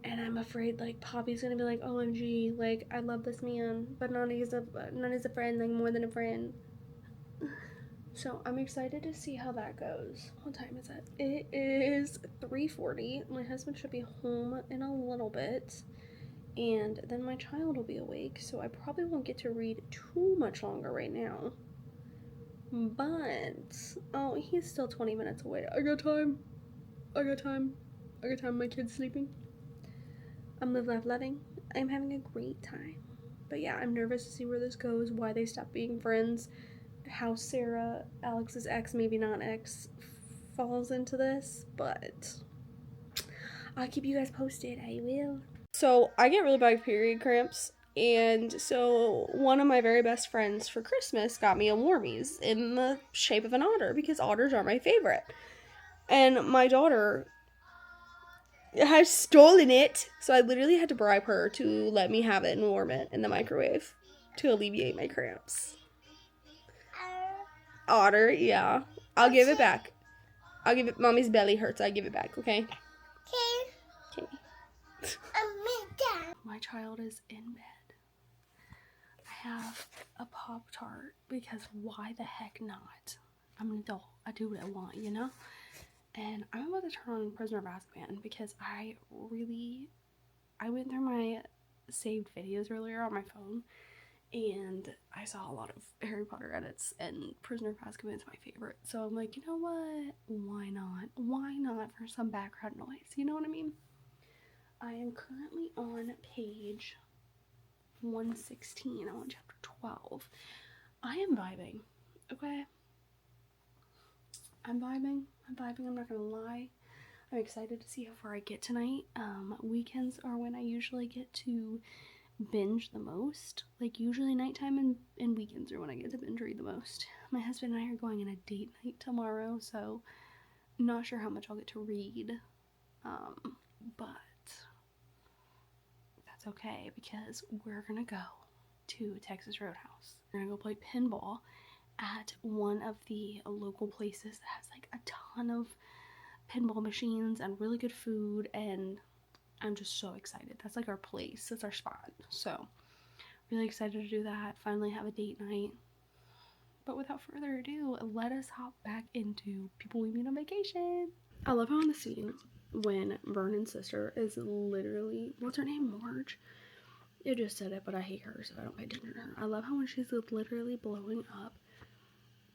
And I'm afraid like Poppy's gonna be like, OMG, like I love this man, but not as a friend, like more than a friend. So I'm excited to see how that goes. What time is it? It is 3:40. My husband should be home in a little bit, and then my child will be awake, so I probably won't get to read too much longer right now. But, oh, he's still 20 minutes away. I got time. My kid's sleeping. I'm loving. I'm having a great time. But yeah, I'm nervous to see where this goes, why they stopped being friends, how Sarah, Alex's ex, maybe not ex, falls into this. But I'll keep you guys posted. I will. So I get really bad period cramps, and so one of my very best friends for Christmas got me a Warmies in the shape of an otter, because otters are my favorite. And my daughter has stolen it, so I literally had to bribe her to let me have it and warm it in the microwave to alleviate my cramps. Otter, yeah. I'll give it back. I'll give it. Mommy's belly hurts. I give it back, okay? Okay. My child is in bed. I have a Pop-Tart, because why the heck not? I'm an adult. I do what I want, you know? And I'm about to turn on Prisoner of Azkaban, because I went through my saved videos earlier on my phone, and I saw a lot of Harry Potter edits, and Prisoner of Azkaban is my favorite. So I'm like, you know what? Why not? Why not for some background noise? You know what I mean? I am currently on page 116. I'm on chapter 12. I am vibing, okay? I'm vibing. I'm not gonna lie. I'm excited to see how far I get tonight. Weekends are when I usually get to binge the most. Like, usually nighttime and weekends are when I get to binge read the most. My husband and I are going on a date night tomorrow, so not sure how much I'll get to read. But that's okay, because we're gonna go to Texas Roadhouse. We're gonna go play pinball at one of the local places that has like a ton of pinball machines and really good food, and I'm just so excited. That's like our place. That's our spot. So really excited to do that. Finally have a date night. But without further ado, let us hop back into people we meet on vacation. I love how in the scene when Vernon's sister is literally, what's her name, Marge? It just said it, but I hate her, so I don't pay attention to her. I love how when she's literally blowing up,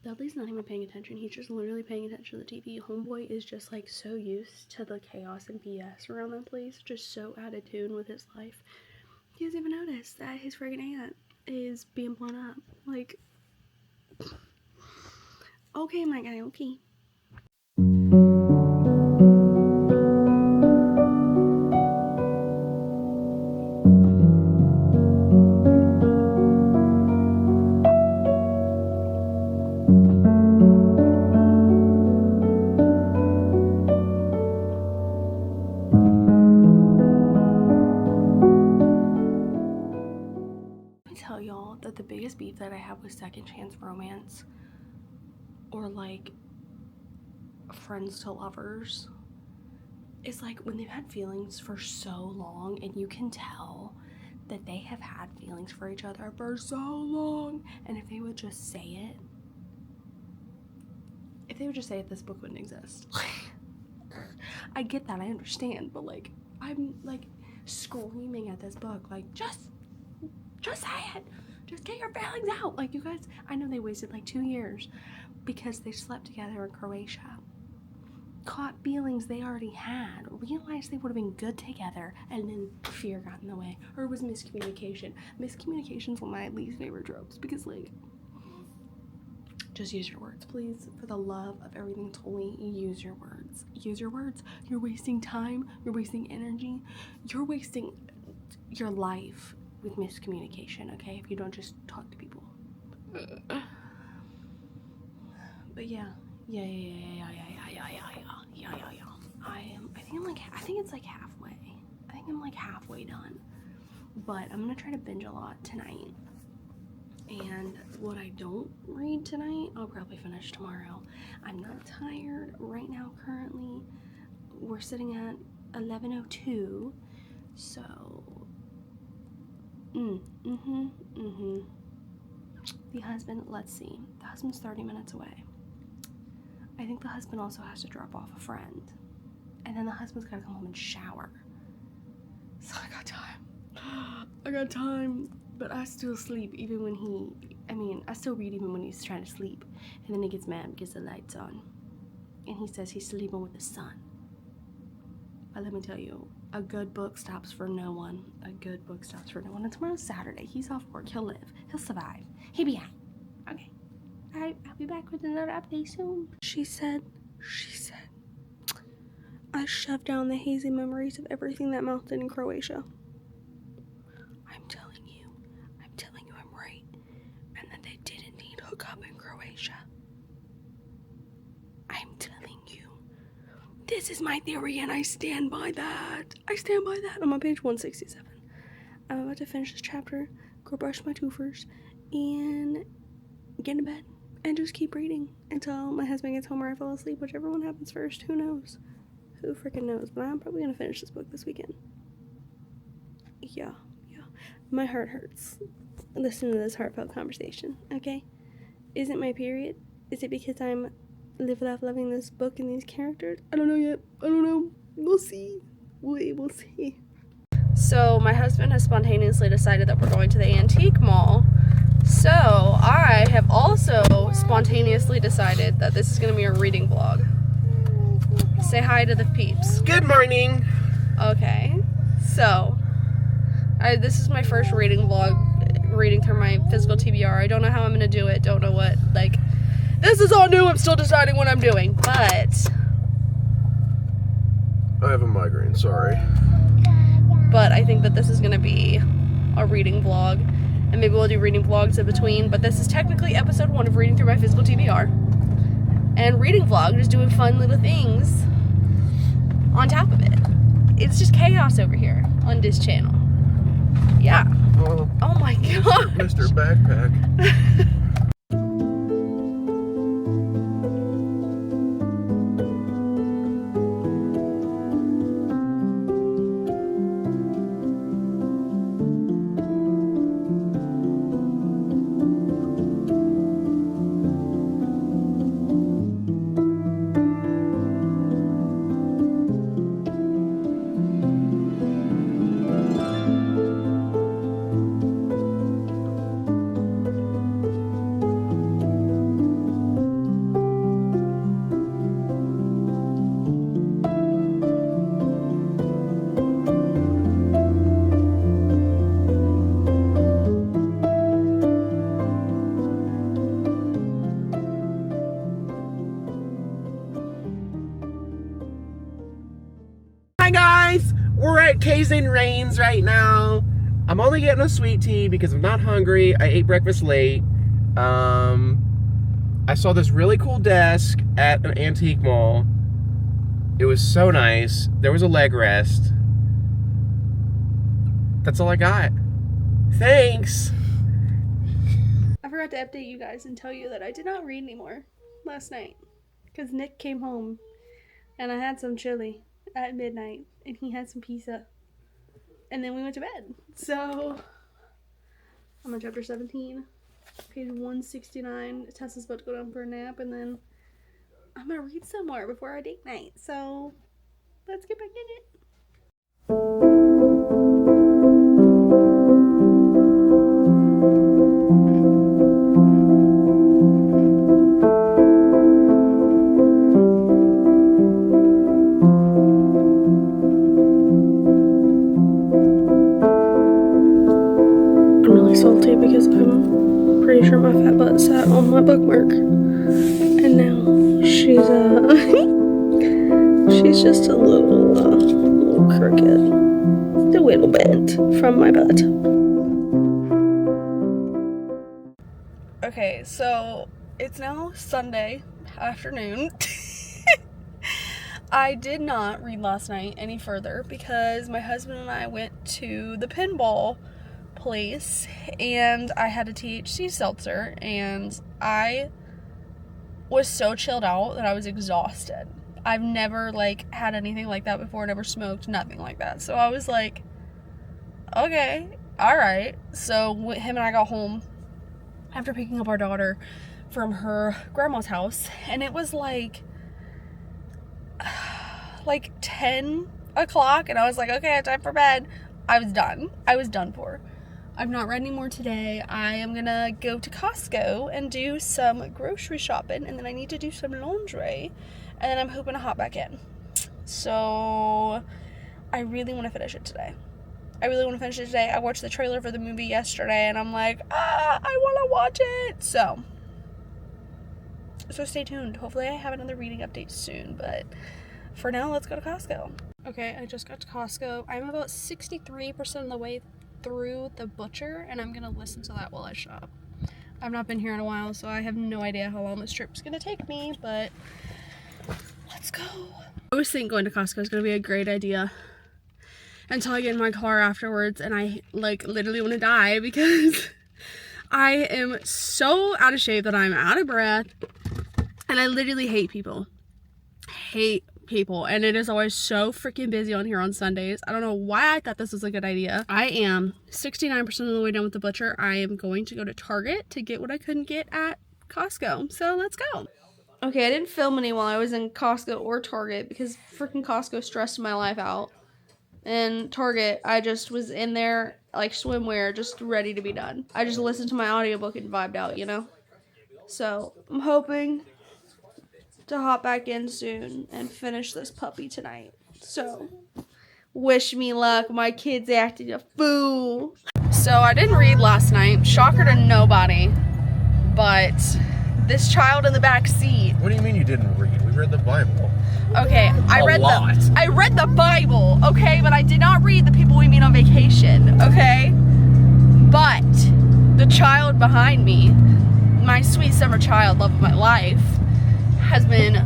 Dudley's not even paying attention. He's just literally paying attention to the TV. Homeboy is just like so used to the chaos and BS around that place, just so out of tune with his life. You guys even notice that his friggin' aunt is being blown up? Like, okay, my guy, okay. Tell y'all that the biggest beef that I have with second chance romance, or like friends to lovers, is like when they've had feelings for so long and you can tell that they have had feelings for each other for so long, and if they would just say it, this book wouldn't exist. I get that, I understand, but like I'm like screaming at this book, like just say it. Just get your feelings out. Like, you guys, I know they wasted like 2 years because they slept together in Croatia. Caught feelings they already had. Realized they would have been good together, and then fear got in the way. Or it was miscommunication. Miscommunication's one of my least favorite tropes because, like, just use your words, please. For the love of everything holy, use your words. Use your words. You're wasting time. You're wasting energy. You're wasting your life with miscommunication, okay? If you don't just talk to people. But yeah. I think it's like halfway. I think I'm like halfway done. But I'm gonna try to binge a lot tonight. And what I don't read tonight, I'll probably finish tomorrow. I'm not tired right now currently. We're sitting at 11:02. So the husband, let's see. The husband's 30 minutes away. I think the husband also has to drop off a friend. And then the husband's gotta come home and shower. So I got time. But I still sleep even when I still read even when he's trying to sleep. And then he gets mad because the light's on. And he says he's sleeping with the sun. But let me tell you, a good book stops for no one. A good book stops for no one. And tomorrow's Saturday. He's off work. He'll live. He'll survive. He'll be out. Okay. Alright, I'll be back with another update soon. She said, I shoved down the hazy memories of everything that Mouth did in Croatia. I'm telling you I'm right. And that they did indeed hook up in Croatia. I'm telling you. This is my theory and I stand by that. I'm on page 167. I'm about to finish this chapter, go brush my teeth, and get into bed. And just keep reading until my husband gets home or I fall asleep, whichever one happens first. Who knows? Who freaking knows? But I'm probably going to finish this book this weekend. Yeah. My heart hurts. Listen to this heartfelt conversation, okay? Is it my period? Is it because I'm live life loving this book and these characters? I don't know yet. I don't know. We'll see. We will see. So my husband has spontaneously decided that we're going to the antique mall. So I have also spontaneously decided that this is going to be a reading vlog. Say hi to the peeps. Good morning. Okay. So this is my first reading vlog, reading through my physical TBR. I don't know how I'm going to do it. Don't know what, this is all new. I'm still deciding what I'm doing, but I have a migraine, sorry. But I think that this is going to be a reading vlog, and maybe we'll do reading vlogs in between, but this is technically episode 1 of reading through my physical TBR. And reading vlog, just doing fun little things on top of it. It's just chaos over here on this channel. Yeah. Well, oh my god. Mr. Backpack. mixing rains right now. I'm only getting a sweet tea because I'm not hungry. I ate breakfast late. I saw this really cool desk at an antique mall. It was so nice. There was a leg rest. That's all I got. Thanks. I forgot to update you guys and tell you that I did not read anymore last night because Nick came home and I had some chili at midnight and he had some pizza and then we went to bed. So I'm on chapter 17, page 169. Tessa's about to go down for a nap and then I'm gonna read some more before our date night. So let's get back in it. Salty because I'm pretty sure my fat butt sat on my bookmark and now she's she's just a little crooked, a little bent from my butt. Okay, so it's now Sunday afternoon. I did not read last night any further because my husband and I went to the pinball place and I had a THC seltzer and I was so chilled out that I was exhausted. I've never had anything like that before, never smoked, nothing like that. So I was like, okay, all right. So him and I got home after picking up our daughter from her grandma's house and it was like 10 o'clock and I was like, okay, time for bed. I was done. I was done for. I've not read any more today. I am gonna go to Costco and do some grocery shopping and then I need to do some laundry and then I'm hoping to hop back in. So I really want to finish it today. I watched the trailer for the movie yesterday and I'm like, I want to watch it. So stay tuned. Hopefully I have another reading update soon, but for now, let's go to Costco. Okay, I just got to Costco. I'm about 63% of the way through the butcher and I'm gonna listen to that while I shop. I've not been here in a while, so I have no idea how long this trip's gonna take me, but let's go. I always think going to Costco is gonna be a great idea until I get in my car afterwards and I literally want to die because I am so out of shape that I'm out of breath and I literally hate people. And it is always so freaking busy on here on Sundays. I don't know why I thought this was a good idea. I am 69% of the way done with the butcher. I am going to go to Target to get what I couldn't get at Costco. So let's go. Okay, I didn't film any while I was in Costco or Target because freaking Costco stressed my life out. And Target, I just was in there like swimwear, just ready to be done. I just listened to my audiobook and vibed out, you know? So I'm hoping to hop back in soon and finish this puppy tonight. So wish me luck. My kid's acting a fool. So I didn't read last night. Shocker to nobody. But this child in the back seat. What do you mean you didn't read? We read the Bible. Okay, I read the Bible, okay, but I did not read The People We Meet on Vacation, okay? But the child behind me, my sweet summer child, love of my life, has been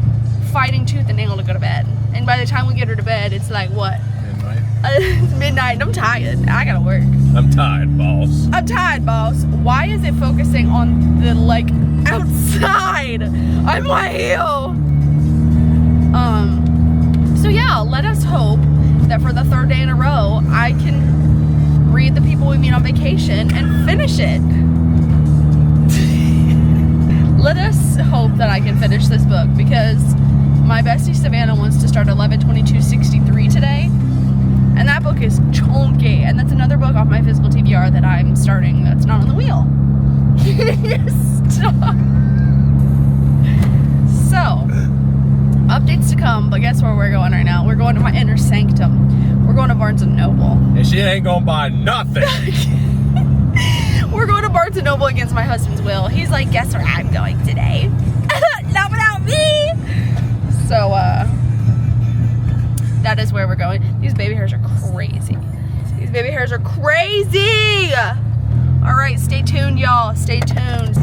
fighting tooth and nail to go to bed. And by the time we get her to bed, it's like what? Midnight. It's midnight and I'm tired. I gotta work. I'm tired, boss. I'm tired, boss. Why is it focusing on the outside? I'm my heel. So yeah, let us hope that for the third day in a row, I can read The People We Meet on Vacation and finish it. Let us hope that I can finish this book because my bestie Savannah wants to start 11/22/63 today. And that book is chunky. And that's another book off my physical TBR that I'm starting that's not on the wheel. Stop. So, updates to come, but guess where we're going right now? We're going to my inner sanctum. We're going to Barnes & Noble. And she ain't gonna buy nothing. We're going to Barnes & Noble against my husband's will. He's like, guess where I'm going today? Not without me! So, that is where we're going. These baby hairs are crazy. baby hairs are crazy. All right, stay tuned, y'all. Stay tuned.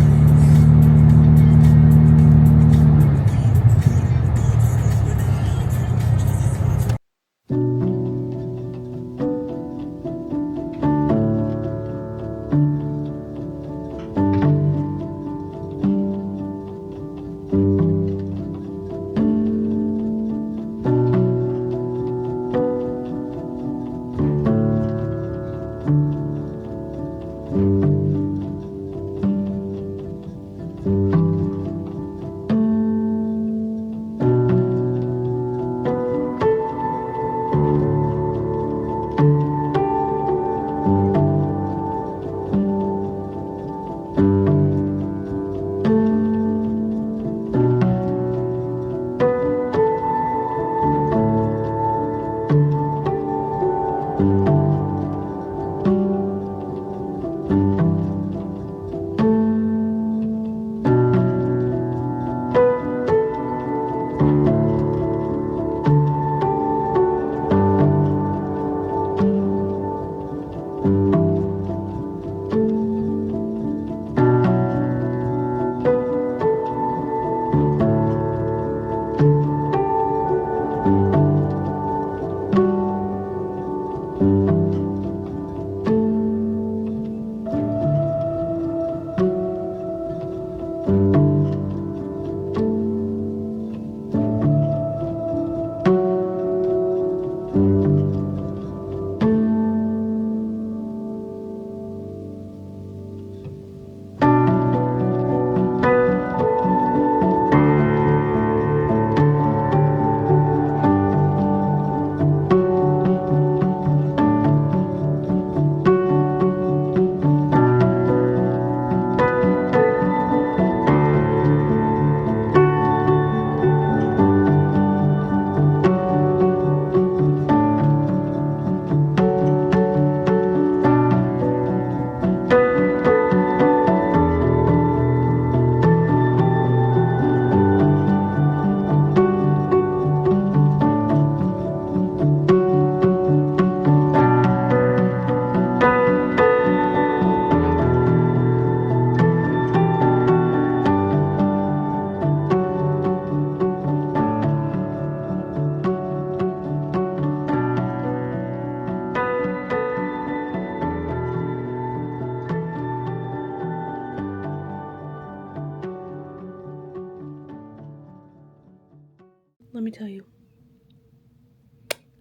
Let me tell you.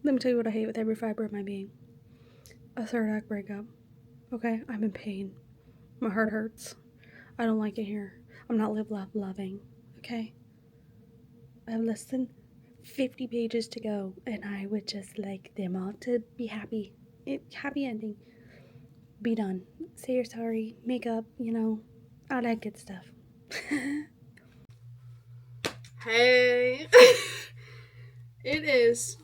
Let me tell you what I hate with every fiber of my being. A third act breakup. Okay? I'm in pain. My heart hurts. I don't like it here. I'm not loving. Okay? I have less than 50 pages to go, and I would just like them all to be happy. Happy ending. Be done. Say you're sorry. Make up, all that good stuff. Hey. It is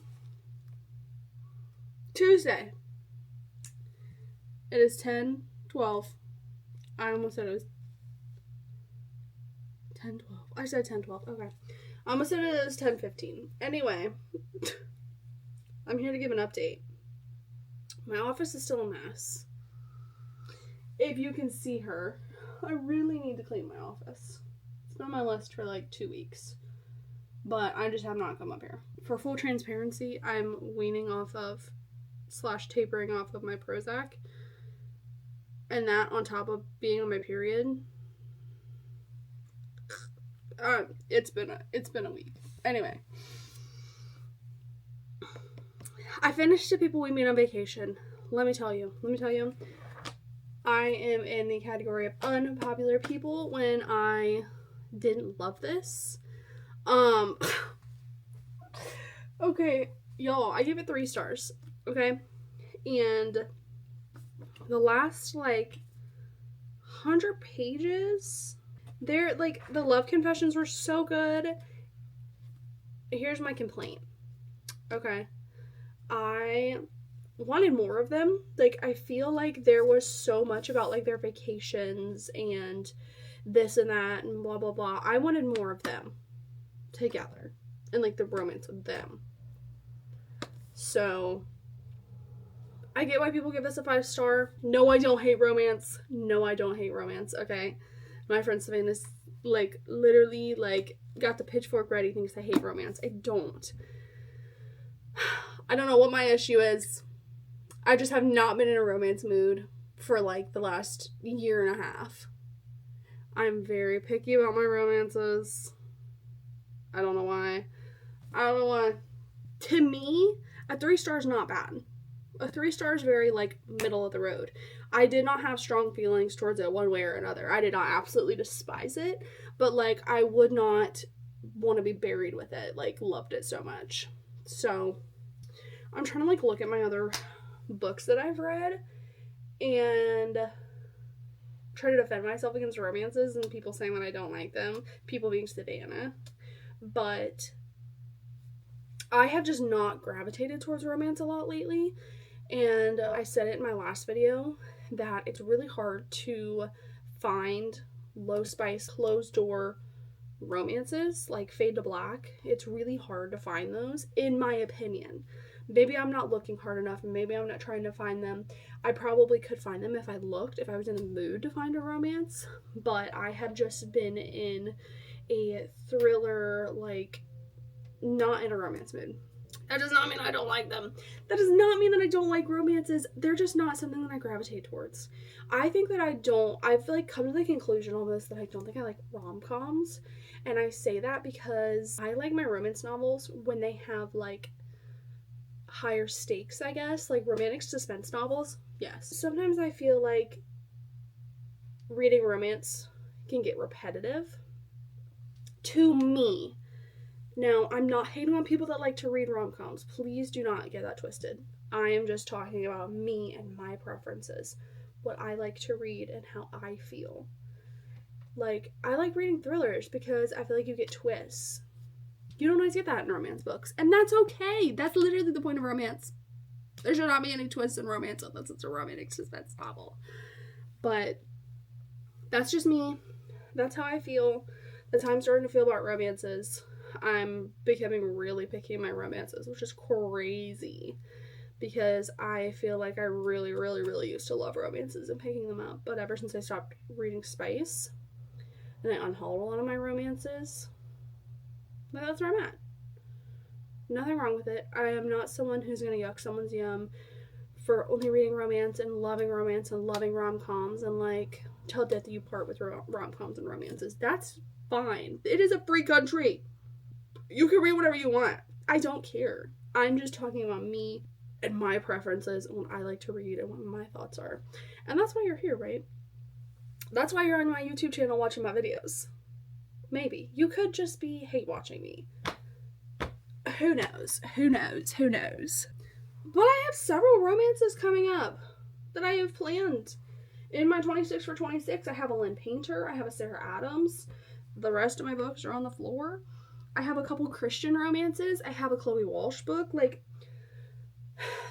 Tuesday. It is 10:12. I almost said it was 10:12. I said 10:12. Okay. I almost said it was 10:15. Anyway, I'm here to give an update. My office is still a mess. If you can see her, I really need to clean my office. It's been on my list for like 2 weeks. But I just have not come up here. For full transparency, I'm weaning off of / tapering off of my Prozac. And that on top of being on my period. It's been a week. Anyway. I finished the people we meet on vacation. Let me tell you. I am in the category of unpopular people when I didn't love this. Okay, y'all, I give it 3 stars, okay? And the last, 100 pages, the love confessions were so good. Here's my complaint, okay? I wanted more of them. I feel like there was so much about, their vacations and this and that and blah, blah, blah. I wanted more of them together and the romance of them. So I get why people give this a 5-star. No, I don't hate romance. No, I don't hate romance, okay? My friend Savannah's, like, literally, like, got the pitchfork ready, thinks I hate romance. I don't. I don't know what my issue is. I just have not been in a romance mood for, like, the last year and a half. I'm very picky about my romances. I don't know why. To me, a 3-star is not bad. A 3-star is very, like, middle of the road. I did not have strong feelings towards it one way or another. I did not absolutely despise it, but, like, I would not want to be buried with it. Like, loved it so much. So, I'm trying to, like, look at my other books that I've read and try to defend myself against romances and people saying that I don't like them. People being Savannah. But I have just not gravitated towards romance a lot lately. And I said it in my last video that it's really hard to find low spice, closed door romances like Fade to Black. It's really hard to find those, in my opinion. Maybe I'm not looking hard enough and maybe I'm not trying to find them. I probably could find them if I looked, if I was in the mood to find a romance. But I have just been in a thriller, like, not in a romance mood. That does not mean I don't like them. That does not mean that I don't like romances. They're just not something that I gravitate towards. I think that I've, like, come to the conclusion almost that I don't think I like rom-coms. And I say that because I like my romance novels when they have, like, higher stakes, I guess. Like, romantic suspense novels, yes. Sometimes I feel like reading romance can get repetitive. To me. Now, I'm not hating on people that like to read rom-coms. Please do not get that twisted. I am just talking about me and my preferences. What I like to read and how I feel. Like, I like reading thrillers because I feel like you get twists. You don't always get that in romance books. And that's okay. That's literally the point of romance. There should not be any twists in romance unless it's a romantic suspense novel. But that's just me. That's how I feel. That's how I'm starting to feel about romances. I'm becoming really picky in my romances, which is crazy because I feel like I really, really, really used to love romances and picking them up. But ever since I stopped reading Spice and I unhauled a lot of my romances, that's where I'm at. Nothing wrong with it. I am not someone who's going to yuck someone's yum for only reading romance and loving rom-coms and, like, till death do you part with rom-coms and romances. That's fine. It is a free country. You can read whatever you want. I don't care. I'm just talking about me and my preferences and what I like to read and what my thoughts are. And that's why you're here, right? That's why you're on my YouTube channel watching my videos. Maybe. You could just be hate watching me. Who knows? Who knows? Who knows? But I have several romances coming up that I have planned. In my 26 for 26, I have a Lynn Painter. I have a Sarah Adams. The rest of my books are on the floor. I have a couple Christian romances. I have a Chloe Walsh book. Like,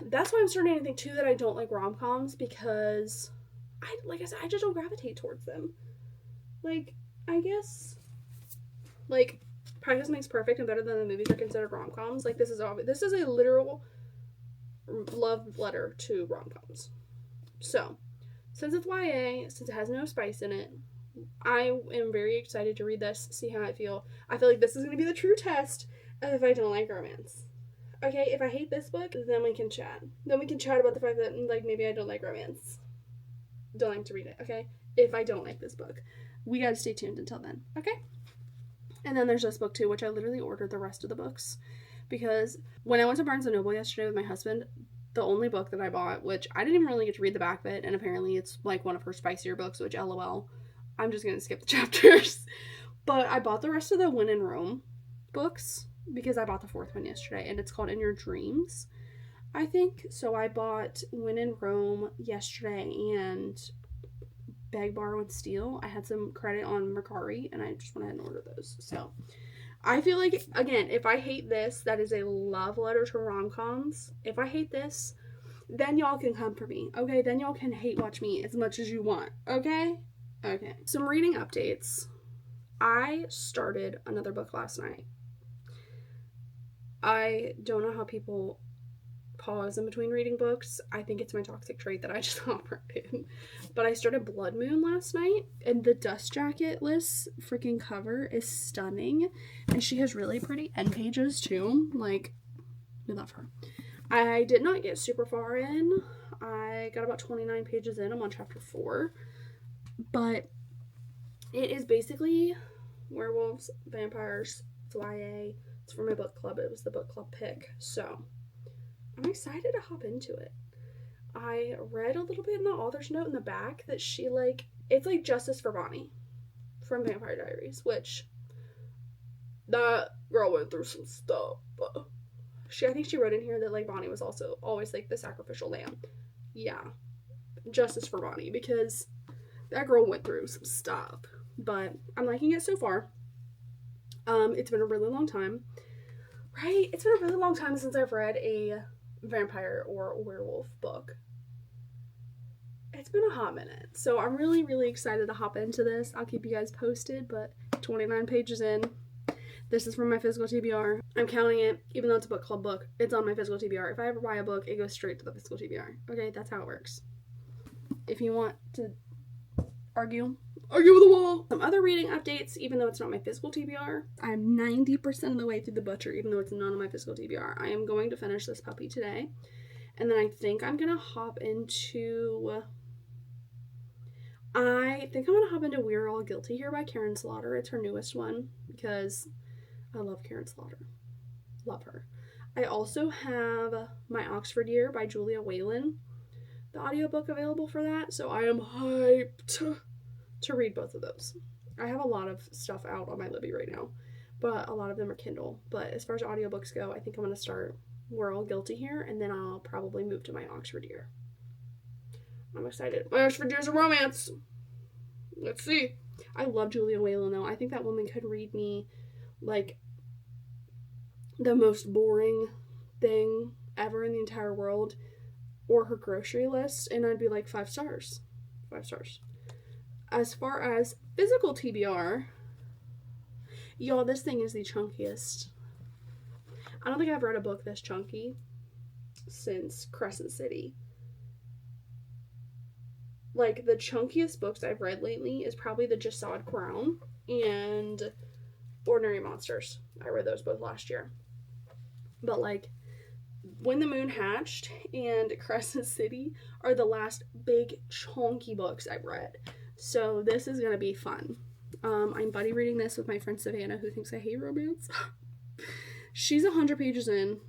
that's why I'm starting to think, too, that I don't like rom-coms because, like I said, I just don't gravitate towards them. Like, I guess, like, Practice Makes Perfect and Better Than the Movies are considered rom-coms. Like, this is a literal love letter to rom-coms. So, since it's YA, since it has no spice in it, I am very excited to read this, see how I feel. I feel like this is going to be the true test of if I don't like romance. Okay, if I hate this book, then we can chat. Then we can chat about the fact that, like, maybe I don't like romance. Don't like to read it, okay? If I don't like this book. We gotta stay tuned until then, okay? And then there's this book, too, which I literally ordered the rest of the books. Because when I went to Barnes & Noble yesterday with my husband, the only book that I bought, which I didn't even really get to read the back of it, and apparently it's, like, one of her spicier books, which, LOL, I'm just going to skip the chapters. But I bought the rest of the When in Rome books because I bought the 4th one yesterday. And it's called In Your Dreams, I think. So I bought When in Rome yesterday and Beg, Borrow, and Steal. I had some credit on Mercari and I just went ahead and ordered those. So I feel like, again, if I hate this, that is a love letter to rom-coms. If I hate this, then y'all can come for me. Okay? Then y'all can hate watch me as much as you want. Okay? Okay, some reading updates. I started another book last night. I don't know how people pause in between reading books. I think it's my toxic trait that I just hop right in. But I started Blood Moon last night, and the Dust Jacket-less freaking cover is stunning. And she has really pretty end pages too. Like, I love her. I did not get super far in. I got about 29 pages in. I'm on chapter 4. But it is basically werewolves, vampires, it's YA. It's for my book club. It was the book club pick. So I'm excited to hop into it. I read a little bit in the author's note in the back that she, like, it's like Justice for Bonnie from Vampire Diaries, which that girl went through some stuff. I think she wrote in here that, like, Bonnie was also always, like, the sacrificial lamb. Yeah. Justice for Bonnie, because that girl went through some stuff. But I'm liking it so far. It's been a really long time. Right? It's been a really long time since I've read a vampire or a werewolf book. It's been a hot minute. So I'm really, really excited to hop into this. I'll keep you guys posted, but 29 pages in. This is from my physical TBR. I'm counting it, even though it's a book club book. It's on my physical TBR. If I ever buy a book, it goes straight to the physical TBR. Okay, that's how it works. If you want to argue with the wall. Some other reading updates, even though it's not my physical TBR. I'm 90% of the way through The Butcher, even though it's not on my physical TBR. I am going to finish this puppy today. And then I think I'm going to hop into... We're All Guilty Here by Karen Slaughter. It's her newest one, because I love Karen Slaughter. Love her. I also have My Oxford Year by Julia Whalen, the audiobook available for that, so I am hyped to read both of those. I have a lot of stuff out on my Libby right now, but a lot of them are Kindle. But as far as audiobooks go, I think I'm going to start We're All Guilty Here, and then I'll probably move to My Oxford Year. I'm excited. My Oxford Year's a romance. Let's see. I love Julia Whalen, though. I think that woman could read me, like, the most boring thing ever in the entire world, or her grocery list, and I'd be like, 5 stars. 5 stars. As far as physical TBR, y'all, this thing is the chunkiest. I don't think I've read a book this chunky since Crescent City. Like, the chunkiest books I've read lately is probably the Jasad Crown and Ordinary Monsters. I read those both last year. But, like, When the Moon Hatched and Crescent City are the last big chunky books I've read. So this is going to be fun. I'm buddy reading this with my friend Savannah, who thinks I hate romance. She's 100 pages in,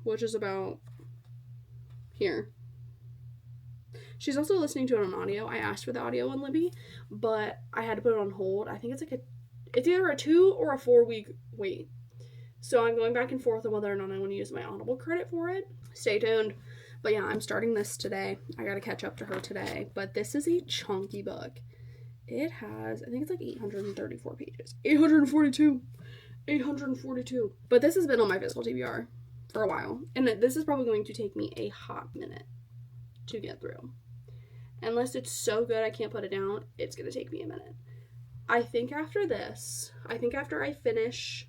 which is about here. She's also listening to it on audio. I asked for the audio on Libby, but I had to put it on hold. I think it's either a 2 or a 4 week wait. So I'm going back and forth on whether or not I want to use my Audible credit for it. Stay tuned. But yeah, I'm starting this today. I got to catch up to her today. But this is a chunky book. It has, I think it's like 834 pages. 842. But this has been on my physical TBR for a while. And this is probably going to take me a hot minute to get through. Unless it's so good I can't put it down, it's going to take me a minute. I think after I finish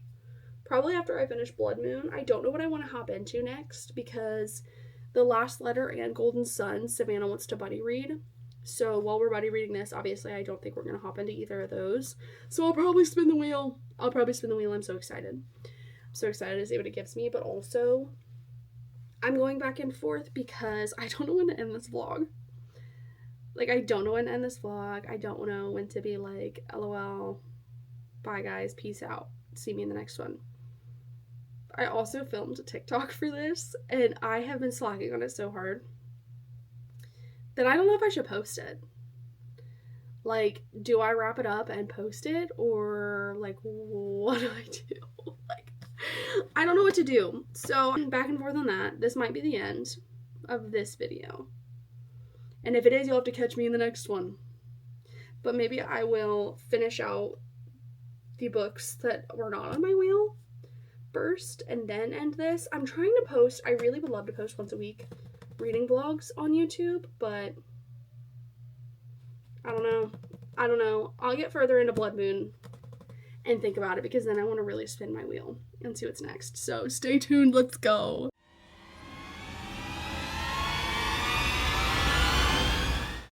Blood Moon, I don't know what I want to hop into next, because The Last Letter and Golden Sun, Savannah wants to buddy read. So while we're buddy reading this, obviously I don't think we're going to hop into either of those. So I'll probably spin the wheel. I'm so excited. I'm so excited to see what it gives me, but also I'm going back and forth because I don't know when to end this vlog. Like, I don't know when to end this vlog. I don't know when to be like, LOL, bye guys, peace out, see me in the next one. I also filmed a TikTok for this, and I have been slacking on it so hard that I don't know if I should post it. Like, do I wrap it up and post it, or like, what do I do? Like, I don't know what to do. So I'm back and forth on that. This might be the end of this video. And if it is, you'll have to catch me in the next one. But maybe I will finish out the books that were not on my wheel first and then end this. I'm trying to post, I really would love to post once a week reading vlogs on YouTube, but I don't know. I'll get further into Blood Moon and think about it, because then I want to really spin my wheel and see what's next. So stay tuned, let's go.